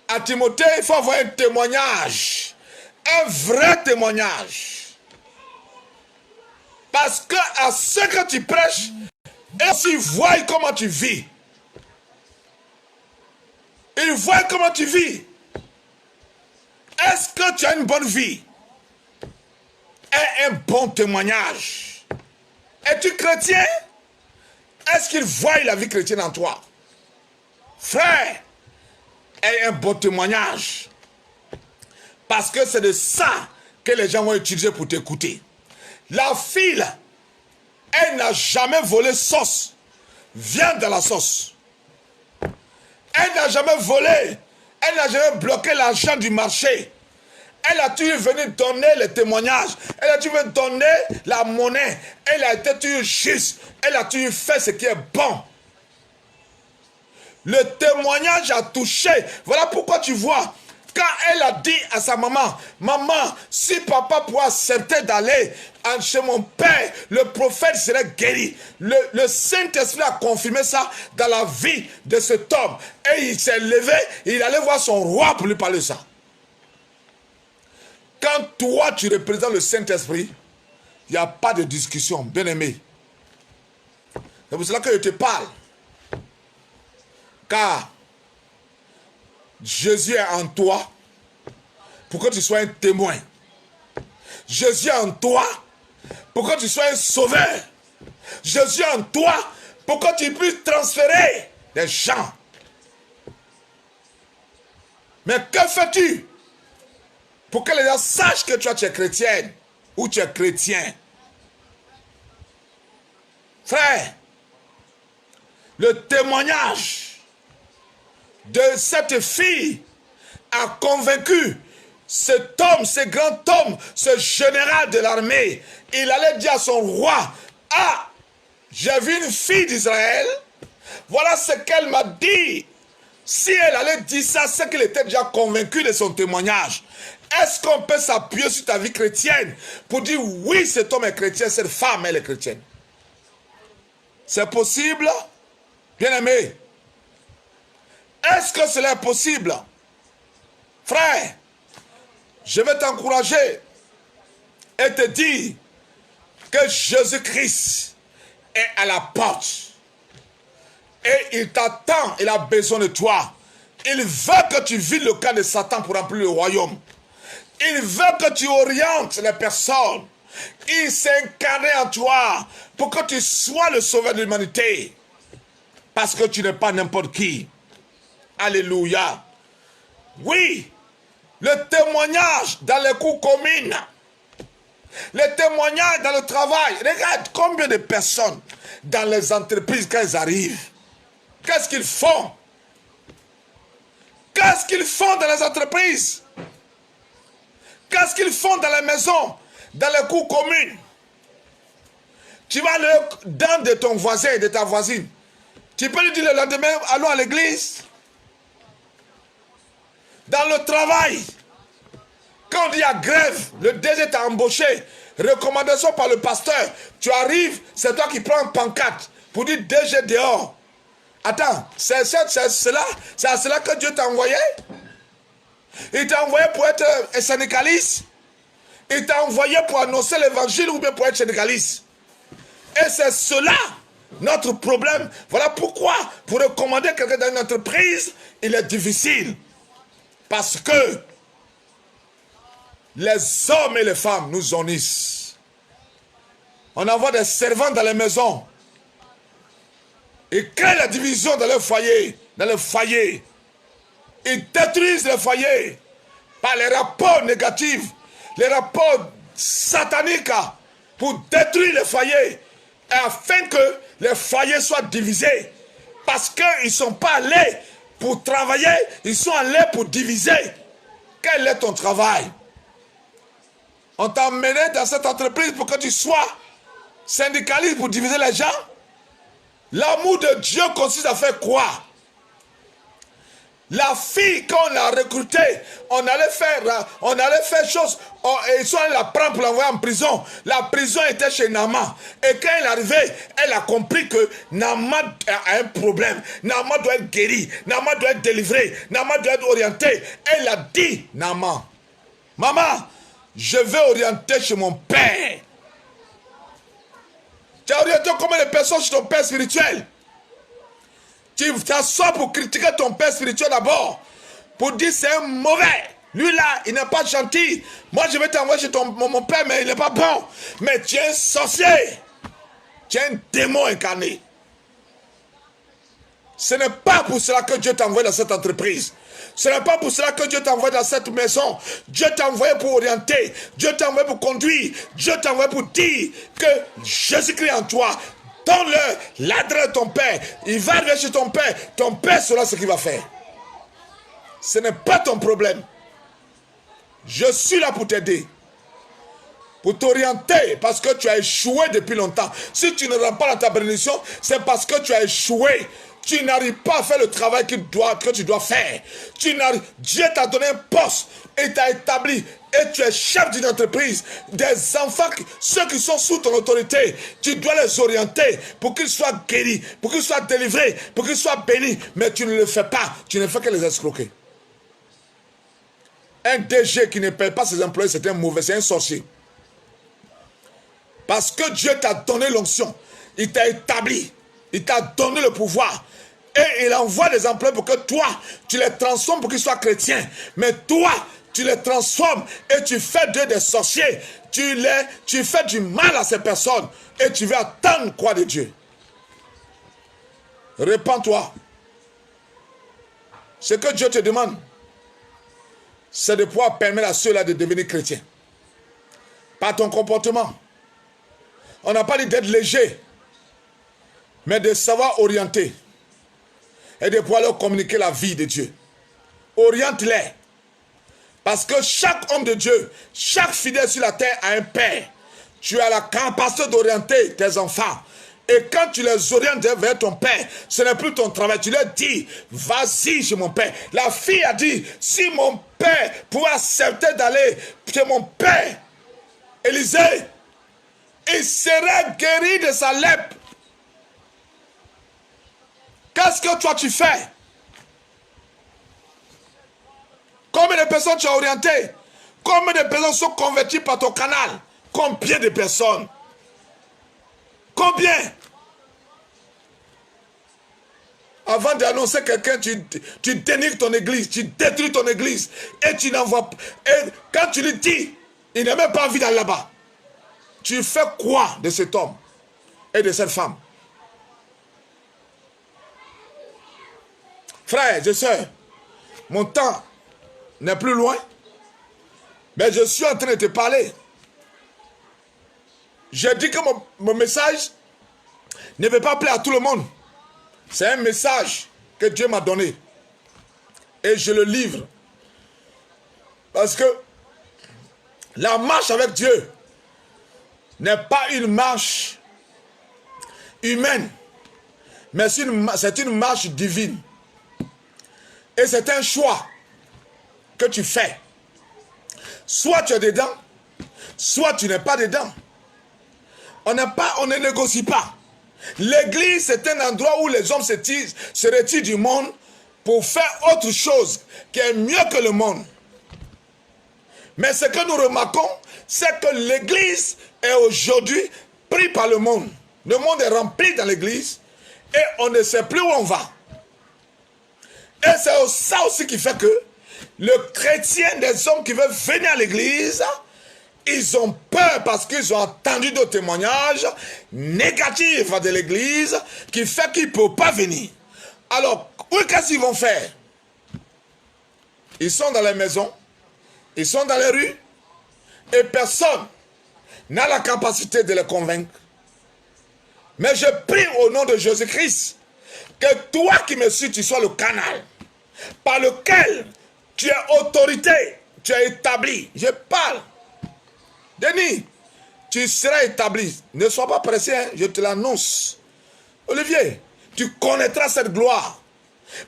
à Timothée, il faut avoir un témoignage. Un vrai témoignage. Parce que à ce que tu prêches, et aussi voient comment tu vis. Ils voient comment tu vis. Est-ce que tu as une bonne vie? Et un bon témoignage. Es-tu chrétien? Est-ce qu'ils voient la vie chrétienne en toi? Frère, aie un bon témoignage. Parce que c'est de ça que les gens vont utiliser pour t'écouter. La fille, elle n'a jamais volé sauce. Viens dans la sauce. Elle n'a jamais volé. Elle n'a jamais bloqué l'argent du marché. Elle a toujours venu donner le témoignage. Elle a toujours donné la monnaie. Elle a été toujours juste. Elle a toujours fait ce qui est bon. Le témoignage a touché. Voilà pourquoi tu vois, quand elle a dit à sa maman, maman, si papa pouvait accepter d'aller chez mon père, le prophète serait guéri. Le Saint-Esprit a confirmé ça dans la vie de cet homme. Et il s'est levé, il allait voir son roi pour lui parler de ça. Quand toi tu représentes le Saint-Esprit, il n'y a pas de discussion, bien aimé. C'est pour cela que je te parle. Car Jésus est en toi pour que tu sois un témoin. Jésus est en toi pour que tu sois un sauveur. Jésus est en toi pour que tu puisses transférer des gens. Mais que fais-tu pour que les gens sachent que tu es chrétienne ou tu es chrétien? Frère, le témoignage de cette fille a convaincu cet homme, ce grand homme, ce général de l'armée. Il allait dire à son roi, ah, j'ai vu une fille d'Israël, voilà ce qu'elle m'a dit. Si elle allait dire ça, c'est qu'elle était déjà convaincue de son témoignage. Est-ce qu'on peut s'appuyer sur ta vie chrétienne pour dire oui, cet homme est chrétien, cette femme elle est chrétienne? C'est possible, bien-aimé? Est-ce que cela est possible? Frère, je vais t'encourager et te dire que Jésus-Christ est à la porte. Et il t'attend, il a besoin de toi. Il veut que tu vives le cas de Satan pour remplir le royaume. Il veut que tu orientes les personnes. Il s'est incarné en toi pour que tu sois le sauveur de l'humanité. Parce que tu n'es pas n'importe qui. Alléluia. Oui, le témoignage dans les cours communes, le témoignage dans le travail. Regarde combien de personnes dans les entreprises quand elles arrivent. Qu'est-ce qu'ils font? Qu'est-ce qu'ils font dans les entreprises? Qu'est-ce qu'ils font dans les maisons, dans les cours communes? Tu vas aller dans de ton voisin, de ta voisine. Tu peux lui dire le lendemain, allons à l'église. Dans le travail, quand il y a grève, le DG t'a embauché Recommandation par le pasteur. Tu arrives, c'est toi qui prends un pancarte pour dire DG dehors. Attends, c'est à cela que Dieu t'a envoyé? Il t'a envoyé pour être un syndicaliste? Il t'a envoyé pour annoncer l'évangile ou bien pour être syndicaliste? Et c'est cela notre problème. Voilà pourquoi, pour recommander quelqu'un dans une entreprise, il est difficile. Parce que les hommes et les femmes nous unissent. On envoie des servants dans les maisons. Ils créent la division dans le foyer. Dans le foyer. Ils détruisent le foyer par les rapports négatifs, les rapports sataniques pour détruire le foyer et afin que les foyers soient divisés. Parce qu'ils ne sont pas allés pour travailler, ils sont allés pour diviser. Quel est ton travail? On t'a emmené dans cette entreprise pour que tu sois syndicaliste pour diviser les gens? L'amour de Dieu consiste à faire quoi? La fille, quand on l'a recrutée, on allait faire chose. Ils sont allés la prendre pour l'envoyer en prison. La prison était chez Naaman. Et quand elle est arrivée, elle a compris que Naaman a un problème. Naaman doit être guéri. Naaman doit être délivré. Naaman doit être orienté. Elle a dit, Naaman, maman, je vais orienter chez mon père. Tu as orienté combien de personnes chez ton père spirituel? Tu t'assois pour critiquer ton père spirituel d'abord. Pour dire c'est un mauvais. Lui là, il n'est pas gentil. Moi je vais t'envoyer chez mon père, mais il n'est pas bon. Mais tu es un sorcier. Tu es un démon incarné. Ce n'est pas pour cela que Dieu t'a envoyé dans cette entreprise. Ce n'est pas pour cela que Dieu t'a envoyé dans cette maison. Dieu t'a envoyé pour orienter. Dieu t'a envoyé pour conduire. Dieu t'a envoyé pour dire que Jésus-Christ en toi. Donne-le l'adresse de ton père. Il va arriver chez ton père. Ton père saura ce qu'il va faire. Ce n'est pas ton problème. Je suis là pour t'aider. Pour t'orienter. Parce que tu as échoué depuis longtemps. Si tu ne rentres pas dans ta bénédiction, c'est parce que tu as échoué. Tu n'arrives pas à faire le travail que tu dois faire. Dieu t'a donné un poste et t'a établi. Et tu es chef d'une entreprise. Des enfants, ceux qui sont sous ton autorité, tu dois les orienter pour qu'ils soient guéris, pour qu'ils soient délivrés, pour qu'ils soient bénis. Mais tu ne le fais pas. Tu ne fais que les escroquer. Un DG qui ne paye pas ses employés, c'est un mauvais, c'est un sorcier. Parce que Dieu t'a donné l'onction. Il t'a établi. Il t'a donné le pouvoir. Et il envoie des employés pour que toi, tu les transformes pour qu'ils soient chrétiens. Mais toi, tu les transformes et tu fais d'eux des sorciers. Tu fais du mal à ces personnes. Et tu veux attendre quoi de Dieu? Répands-toi. Ce que Dieu te demande, c'est de pouvoir permettre à ceux-là de devenir chrétiens. Par ton comportement. On n'a pas dit d'être léger, mais de savoir orienter. Et de pouvoir leur communiquer la vie de Dieu. Oriente-les. Parce que chaque homme de Dieu, chaque fidèle sur la terre a un père. Tu as la capacité d'orienter tes enfants. Et quand tu les orientes vers ton père, ce n'est plus ton travail. Tu leur dis, vas-y chez mon père. La fille a dit, si mon père pouvait accepter d'aller chez mon père, Élisée, il serait guéri de sa lèpre. Qu'est-ce que toi tu fais? Combien de personnes tu as orientées? Combien de personnes sont converties par ton canal? Combien de personnes? Combien? Avant d'annoncer quelqu'un, tu dénigres ton église, tu détruis ton église et tu n'envoies pas. Et quand tu lui dis, il n'a même pas envie d'aller là-bas. Tu fais quoi de cet homme et de cette femme? Frères et sœurs, mon temps n'est plus loin, mais je suis en train de te parler. J'ai dit que mon message ne veut pas plaire à tout le monde. C'est un message que Dieu m'a donné. Et je le livre. Parce que la marche avec Dieu n'est pas une marche humaine, mais c'est une marche divine. Et c'est un choix que tu fais. Soit tu es dedans, soit tu n'es pas dedans. On ne négocie pas. L'église, c'est un endroit où les hommes se retirent du monde pour faire autre chose qui est mieux que le monde. Mais ce que nous remarquons, c'est que l'église est aujourd'hui prise par le monde. Le monde est rempli dans l'église et on ne sait plus où on va. Et c'est ça aussi qui fait que le chrétien, des hommes qui veulent venir à l'église, ils ont peur parce qu'ils ont entendu des témoignages négatifs de l'église qui fait qu'ils ne peuvent pas venir. Alors, qu'est-ce qu'ils vont faire? Ils sont dans les maisons, ils sont dans les rues, et personne n'a la capacité de les convaincre. Mais je prie au nom de Jésus-Christ que toi qui me suis, tu sois le canal par lequel tu es autorité, tu es établi. Je parle. Denis, tu seras établi. Ne sois pas pressé, hein, je te l'annonce. Olivier, tu connaîtras cette gloire.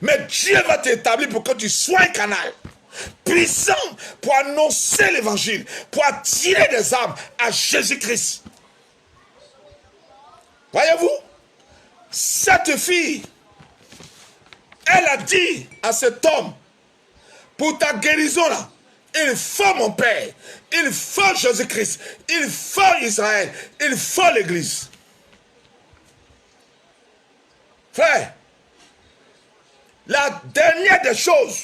Mais Dieu va t'établir pour que tu sois un canal puissant pour annoncer l'évangile, pour attirer des âmes à Jésus-Christ. Voyez-vous, cette fille, elle a dit à cet homme, pour ta guérison là, il faut mon Père, il faut Jésus-Christ, il faut Israël, il faut l'Église. Frère, la dernière des choses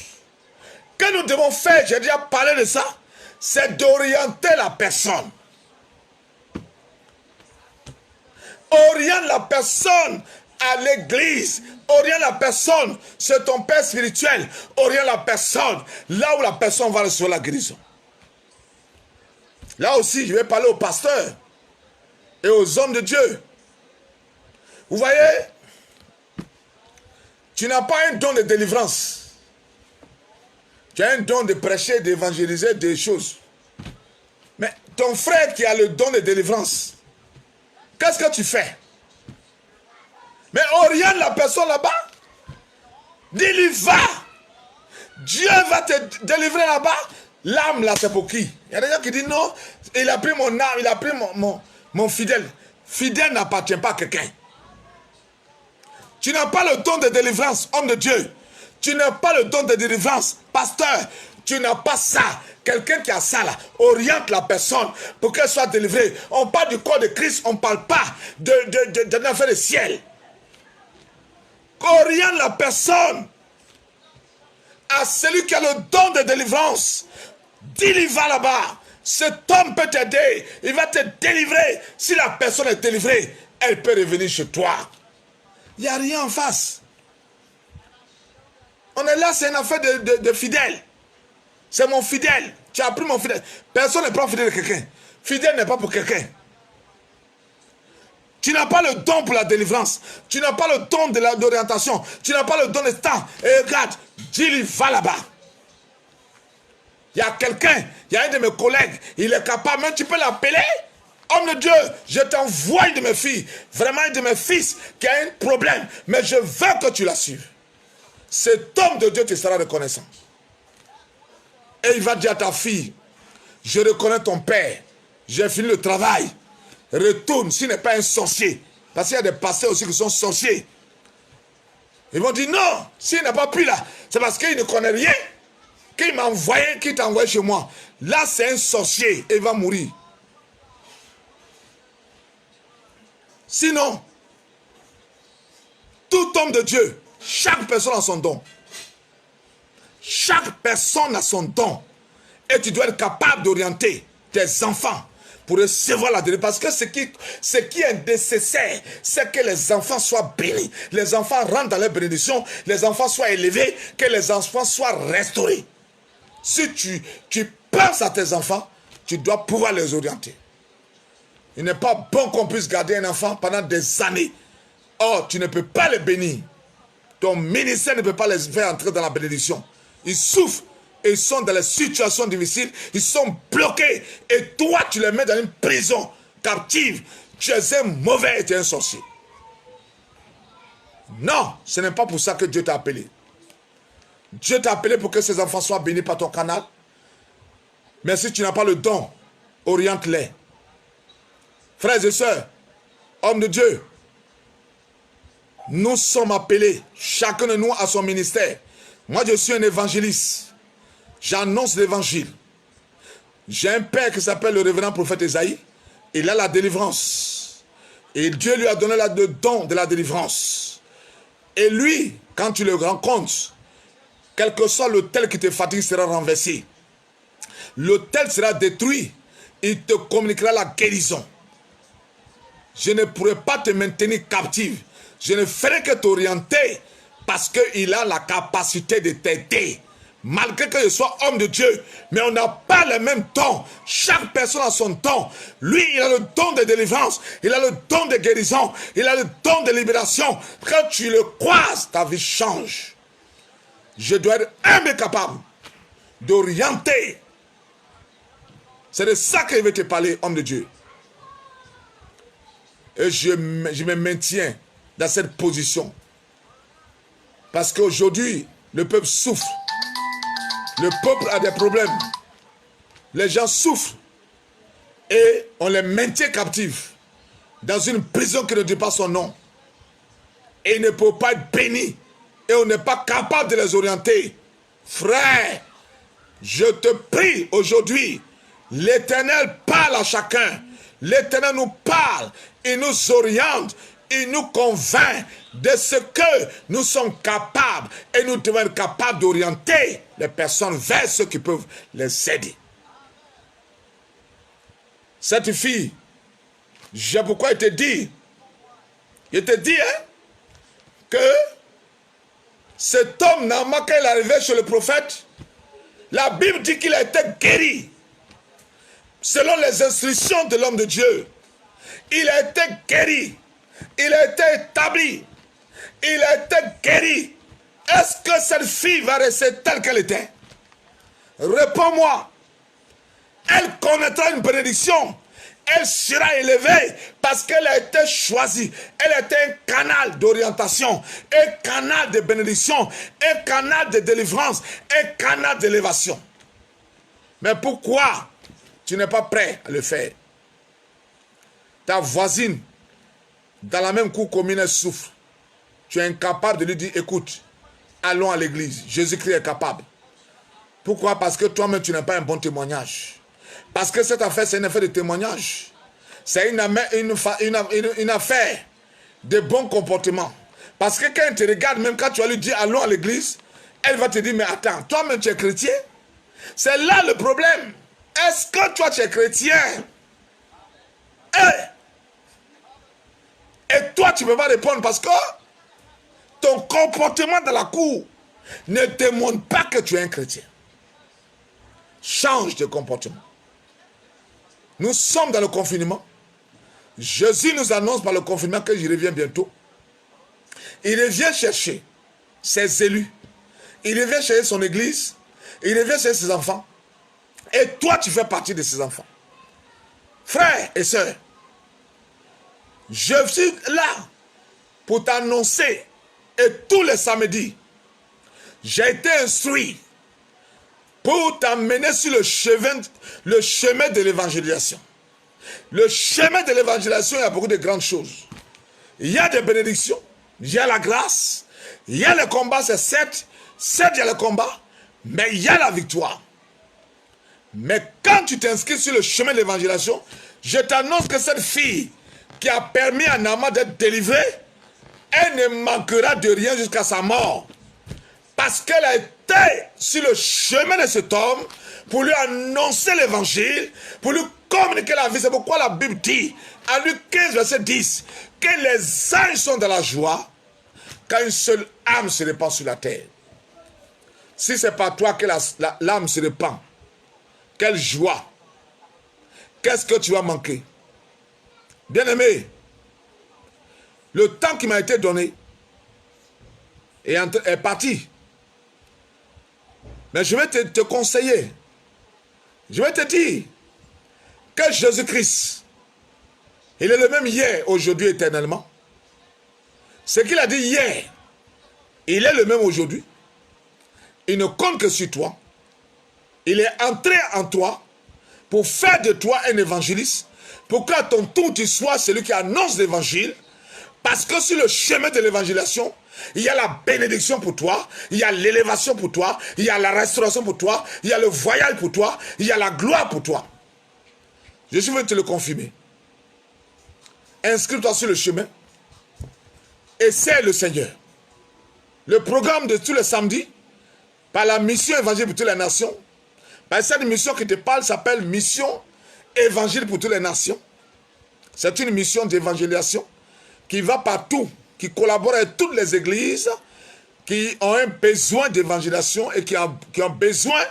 que nous devons faire, j'ai déjà parlé de ça, c'est d'orienter la personne. Oriente la personne à l'église. Oriente la personne, c'est ton père spirituel. Oriente la personne là où la personne va recevoir la guérison. Là aussi, je vais parler aux pasteurs et aux hommes de Dieu. Vous voyez, tu n'as pas un don de délivrance. Tu as un don de prêcher, d'évangéliser des choses. Mais ton frère qui a le don de délivrance, qu'est-ce que tu fais? Mais oriente la personne là-bas. Dis-lui, va. Dieu va te délivrer là-bas. L'âme là, c'est pour qui? Il y a des gens qui disent non, il a pris mon âme, il a pris mon fidèle. Fidèle n'appartient pas à quelqu'un. Tu n'as pas le don de délivrance, homme de Dieu. Tu n'as pas le don de délivrance, pasteur. Tu n'as pas ça. Quelqu'un qui a ça là, oriente la personne pour qu'elle soit délivrée. On parle du corps de Christ, on ne parle pas d'une affaire de ciel. Oriente la personne à celui qui a le don de délivrance. Dis-lui, va là-bas. Cet homme peut t'aider. Il va te délivrer. Si la personne est délivrée, elle peut revenir chez toi. Il n'y a rien en face. On est là, c'est une affaire de fidèle. C'est mon fidèle. Tu as pris mon fidèle. Personne n'est pas fidèle de quelqu'un. Fidèle n'est pas pour quelqu'un. Tu n'as pas le don pour la délivrance. Tu n'as pas le don de l'orientation. Tu n'as pas le don de temps. Et regarde, dis-lui, va là-bas. Il y a quelqu'un, il y a un de mes collègues, il est capable, même tu peux l'appeler. Homme de Dieu, je t'envoie une de mes filles, vraiment une de mes fils qui a un problème, mais je veux que tu la suives. Cet homme de Dieu te sera reconnaissant. Et il va dire à ta fille, je reconnais ton père, j'ai fini le travail, retourne s'il n'est pas un sorcier. Parce qu'il y a des pasteurs aussi qui sont sorciers. Ils vont dire non, s'il n'a pas pu là, c'est parce qu'il ne connaît rien, qu'il m'a envoyé, qu'il t'a envoyé chez moi. Là, c'est un sorcier et il va mourir. Sinon, tout homme de Dieu, chaque personne a son don. Chaque personne a son don. Et tu dois être capable d'orienter tes enfants pour recevoir la délivrance. Parce que ce qui est nécessaire, c'est que les enfants soient bénis. Les enfants rentrent dans les bénédictions. Les enfants soient élevés. Que les enfants soient restaurés. Si tu penses à tes enfants, tu dois pouvoir les orienter. Il n'est pas bon qu'on puisse garder un enfant pendant des années. Or, tu ne peux pas les bénir. Ton ministère ne peut pas les faire entrer dans la bénédiction. Ils souffrent et ils sont dans les situations difficiles. Ils sont bloqués. Et toi, tu les mets dans une prison captive. Tu es un mauvais et tu es un sorcier. Non, ce n'est pas pour ça que Dieu t'a appelé. Dieu t'a appelé pour que ces enfants soient bénis par ton canal. Mais si tu n'as pas le don oriente-les. Frères et sœurs, hommes de Dieu, nous sommes appelés, chacun de nous à son ministère. Moi, je suis un évangéliste. J'annonce l'évangile. J'ai un père qui s'appelle le révérend prophète Esaïe. Il a la délivrance. Et Dieu lui a donné le don de la délivrance. Et lui, quand tu le rencontres, quel que soit l'autel qui te fatigue sera renversé. L'autel sera détruit. Il te communiquera la guérison. Je ne pourrai pas te maintenir captive. Je ne ferai que t'orienter parce qu'il a la capacité de t'aider. Malgré que je sois homme de Dieu, mais on n'a pas le même don. Chaque personne a son don. Lui, il a le don de délivrance, il a le don de guérison, il a le don de libération. Quand tu le croises, ta vie change. Je dois être humble et capable d'orienter. C'est de ça que je vais te parler, homme de Dieu. Et je me maintiens dans cette position. Parce qu'aujourd'hui, le peuple souffre. Le peuple a des problèmes. Les gens souffrent. Et on les maintient captifs dans une prison qui ne dit pas son nom. Et ils ne peuvent pas être bénis. Et on n'est pas capable de les orienter. Frère, je te prie aujourd'hui, l'Éternel parle à chacun. L'Éternel nous parle, il nous oriente, il nous convainc de ce que nous sommes capables. Et nous devons être capables d'orienter les personnes vers ceux qui peuvent les aider. Cette fille, j'ai pourquoi il te dit, que cet homme, Naaman, quand il est arrivé chez le prophète, la Bible dit qu'il a été guéri. Selon les instructions de l'homme de Dieu, il a été guéri. Il a été établi. Il a été guéri. Est-ce que cette fille va rester telle qu'elle était? Réponds-moi. Elle connaîtra une bénédiction. Elle sera élevée parce qu'elle a été choisie. Elle a été un canal d'orientation, un canal de bénédiction, un canal de délivrance, un canal d'élévation. Mais pourquoi tu n'es pas prêt à le faire? Ta voisine, dans la même cour commune, elle souffre. Tu es incapable de lui dire, écoute, allons à l'église. Jésus-Christ est capable. Pourquoi? Parce que toi-même, tu n'as pas un bon témoignage. Parce que cette affaire, c'est une affaire de témoignage. C'est une affaire de bon comportement. Parce que quand elle te regarde, même quand tu vas lui dire, allons à l'église, elle va te dire, mais attends, toi-même, tu es chrétien? C'est là le problème. Est-ce que toi, tu es chrétien? Et toi, tu ne peux pas répondre parce que ton comportement dans la cour ne te montre pas que tu es un chrétien. Change de comportement. Nous sommes dans le confinement. Jésus nous annonce par le confinement que je reviens bientôt. Il revient chercher ses élus. Il revient chercher son église. Il revient chercher ses enfants. Et toi, tu fais partie de ces enfants. Frères et sœurs, je suis là pour t'annoncer. Et tous les samedis, j'ai été instruit pour t'amener sur le chemin de l'évangélisation. Le chemin de l'évangélisation, il y a beaucoup de grandes choses. Il y a des bénédictions, il y a la grâce, il y a le combat, c'est certes, il y a le combat, mais il y a la victoire. Mais quand tu t'inscris sur le chemin de l'évangélisation, je t'annonce que cette fille qui a permis à Naaman d'être délivrée, elle ne manquera de rien jusqu'à sa mort. Parce qu'elle a été sur le chemin de cet homme pour lui annoncer l'évangile, pour lui communiquer la vie. C'est pourquoi la Bible dit, à Luc 15, verset 10, que les anges sont dans la joie quand une seule âme se répand sur la terre. Si ce n'est pas toi que l'âme se répand, quelle joie! Qu'est-ce que tu vas manquer? Bien-aimé, le temps qui m'a été donné est parti. Mais je vais te conseiller. Je vais te dire que Jésus-Christ, il est le même hier, aujourd'hui, éternellement. Ce qu'il a dit hier, il est le même aujourd'hui. Il ne compte que sur toi. Il est entré en toi. pour faire de toi un évangéliste, pour qu'à ton tour tu sois celui qui annonce l'évangile, parce que sur le chemin de l'évangélisation, il y a la bénédiction pour toi, il y a l'élévation pour toi, il y a la restauration pour toi, il y a le voyage pour toi, il y a la gloire pour toi. Je suis venu te le confirmer. Inscris-toi sur le chemin et c'est le Seigneur. Le programme de tous les samedis, par la mission évangile pour toutes les nations, par cette mission qui te parle s'appelle mission évangile pour toutes les nations. C'est une mission d'évangélisation qui va partout, qui collabore avec toutes les églises qui ont un besoin d'évangélisation et qui ont besoin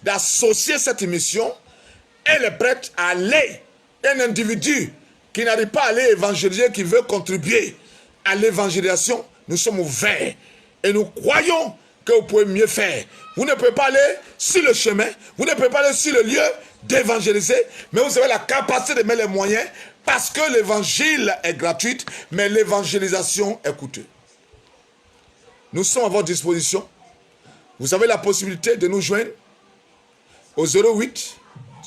d'associer cette mission. Elle est prête à aller. Un individu qui n'arrive pas à aller évangéliser, qui veut contribuer à l'évangélisation, nous sommes ouverts et nous croyons que vous pouvez mieux faire. Vous ne pouvez pas aller sur le chemin, vous ne pouvez pas aller sur le lieu d'évangéliser, mais vous avez la capacité de mettre les moyens parce que l'évangile est gratuit, mais l'évangélisation est coûteuse. Nous sommes à votre disposition. Vous avez la possibilité de nous joindre au 08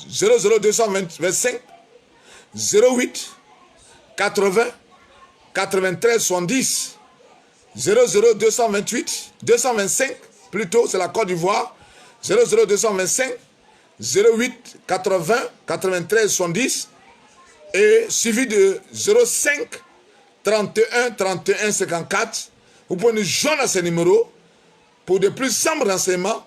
00 225 08 80 93 70 00 228 225 plutôt, c'est la Côte d'Ivoire, 00 225 08 80 93 70 et suivi de 05 31 31 54. Vous pouvez nous joindre à ce numéro pour de plus simples renseignements,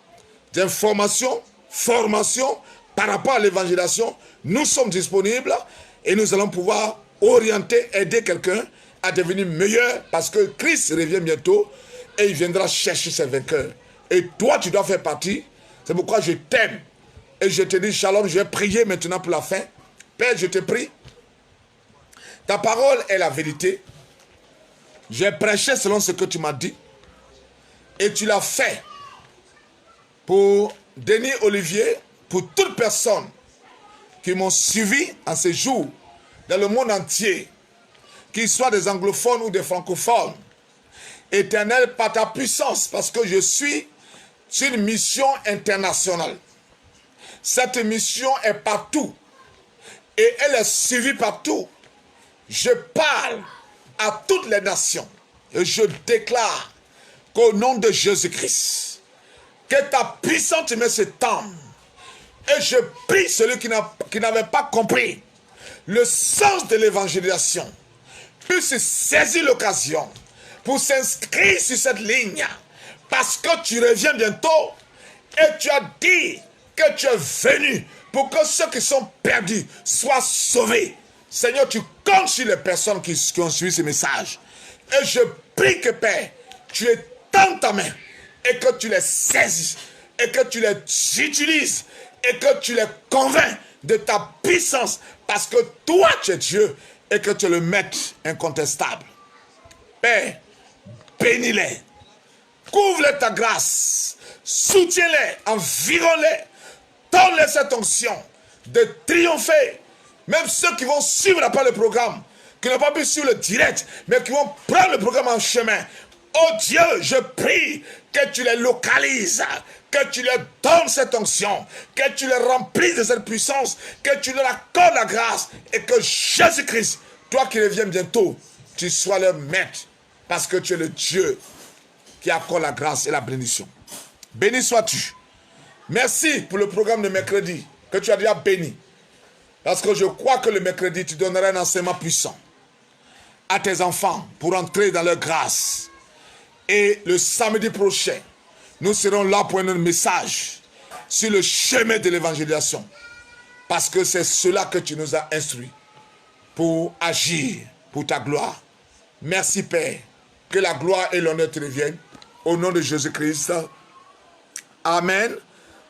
d'informations, formations par rapport à l'évangélisation. Nous sommes disponibles et nous allons pouvoir orienter, aider quelqu'un à devenir meilleur parce que Christ revient bientôt et il viendra chercher ses vainqueurs. Et toi, tu dois faire partie. C'est pourquoi je t'aime. Et je te dis, Shalom, je vais prier maintenant pour la fin. Père, je te prie. Ta parole est la vérité. J'ai prêché selon ce que tu m'as dit. Et tu l'as fait pour Denis Olivier, pour toute personne qui m'ont suivi en ces jours dans le monde entier, qu'ils soient des anglophones ou des francophones. Éternel, par ta puissance, parce que je suis sur une mission internationale. Cette mission est partout et elle est suivie partout. Je parle à toutes les nations et je déclare qu'au nom de Jésus-Christ, que ta puissance me s'étende. Et je prie celui qui n'avait pas compris le sens de l'évangélisation puisse saisir l'occasion pour s'inscrire sur cette ligne parce que tu reviens bientôt et tu as dit que tu es venu pour que ceux qui sont perdus soient sauvés. Seigneur, tu comptes sur les personnes qui ont suivi ce message. Et je prie que, Père, tu étends ta main et que tu les saisis et que tu les utilises et que tu les convaincs de ta puissance parce que toi, tu es Dieu et que tu es le maître incontestable. Père, bénis-les, couvre-les ta grâce, soutiens-les, environne-les, donne-les cette onction de triompher. Même ceux qui vont suivre après le programme, qui n'ont pas pu suivre le direct, mais qui vont prendre le programme en chemin. Oh Dieu, je prie que tu les localises, que tu leur donnes cette onction, que tu les remplisses de cette puissance, que tu leur accordes la grâce et que Jésus-Christ, toi qui reviens bientôt, tu sois leur maître parce que tu es le Dieu qui accorde la grâce et la bénédiction. Béni sois-tu. Merci pour le programme de mercredi que tu as déjà béni. Parce que je crois que le mercredi, tu donneras un enseignement puissant à tes enfants pour entrer dans leur grâce. Et le samedi prochain, nous serons là pour un message sur le chemin de l'évangélisation. Parce que c'est cela que tu nous as instruit pour agir pour ta gloire. Merci Père. Que la gloire et l'honneur te reviennent. Au nom de Jésus-Christ. Amen.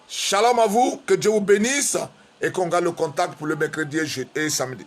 Shalom à vous. Que Dieu vous bénisse. Et qu'on garde le contact pour le mercredi et samedi.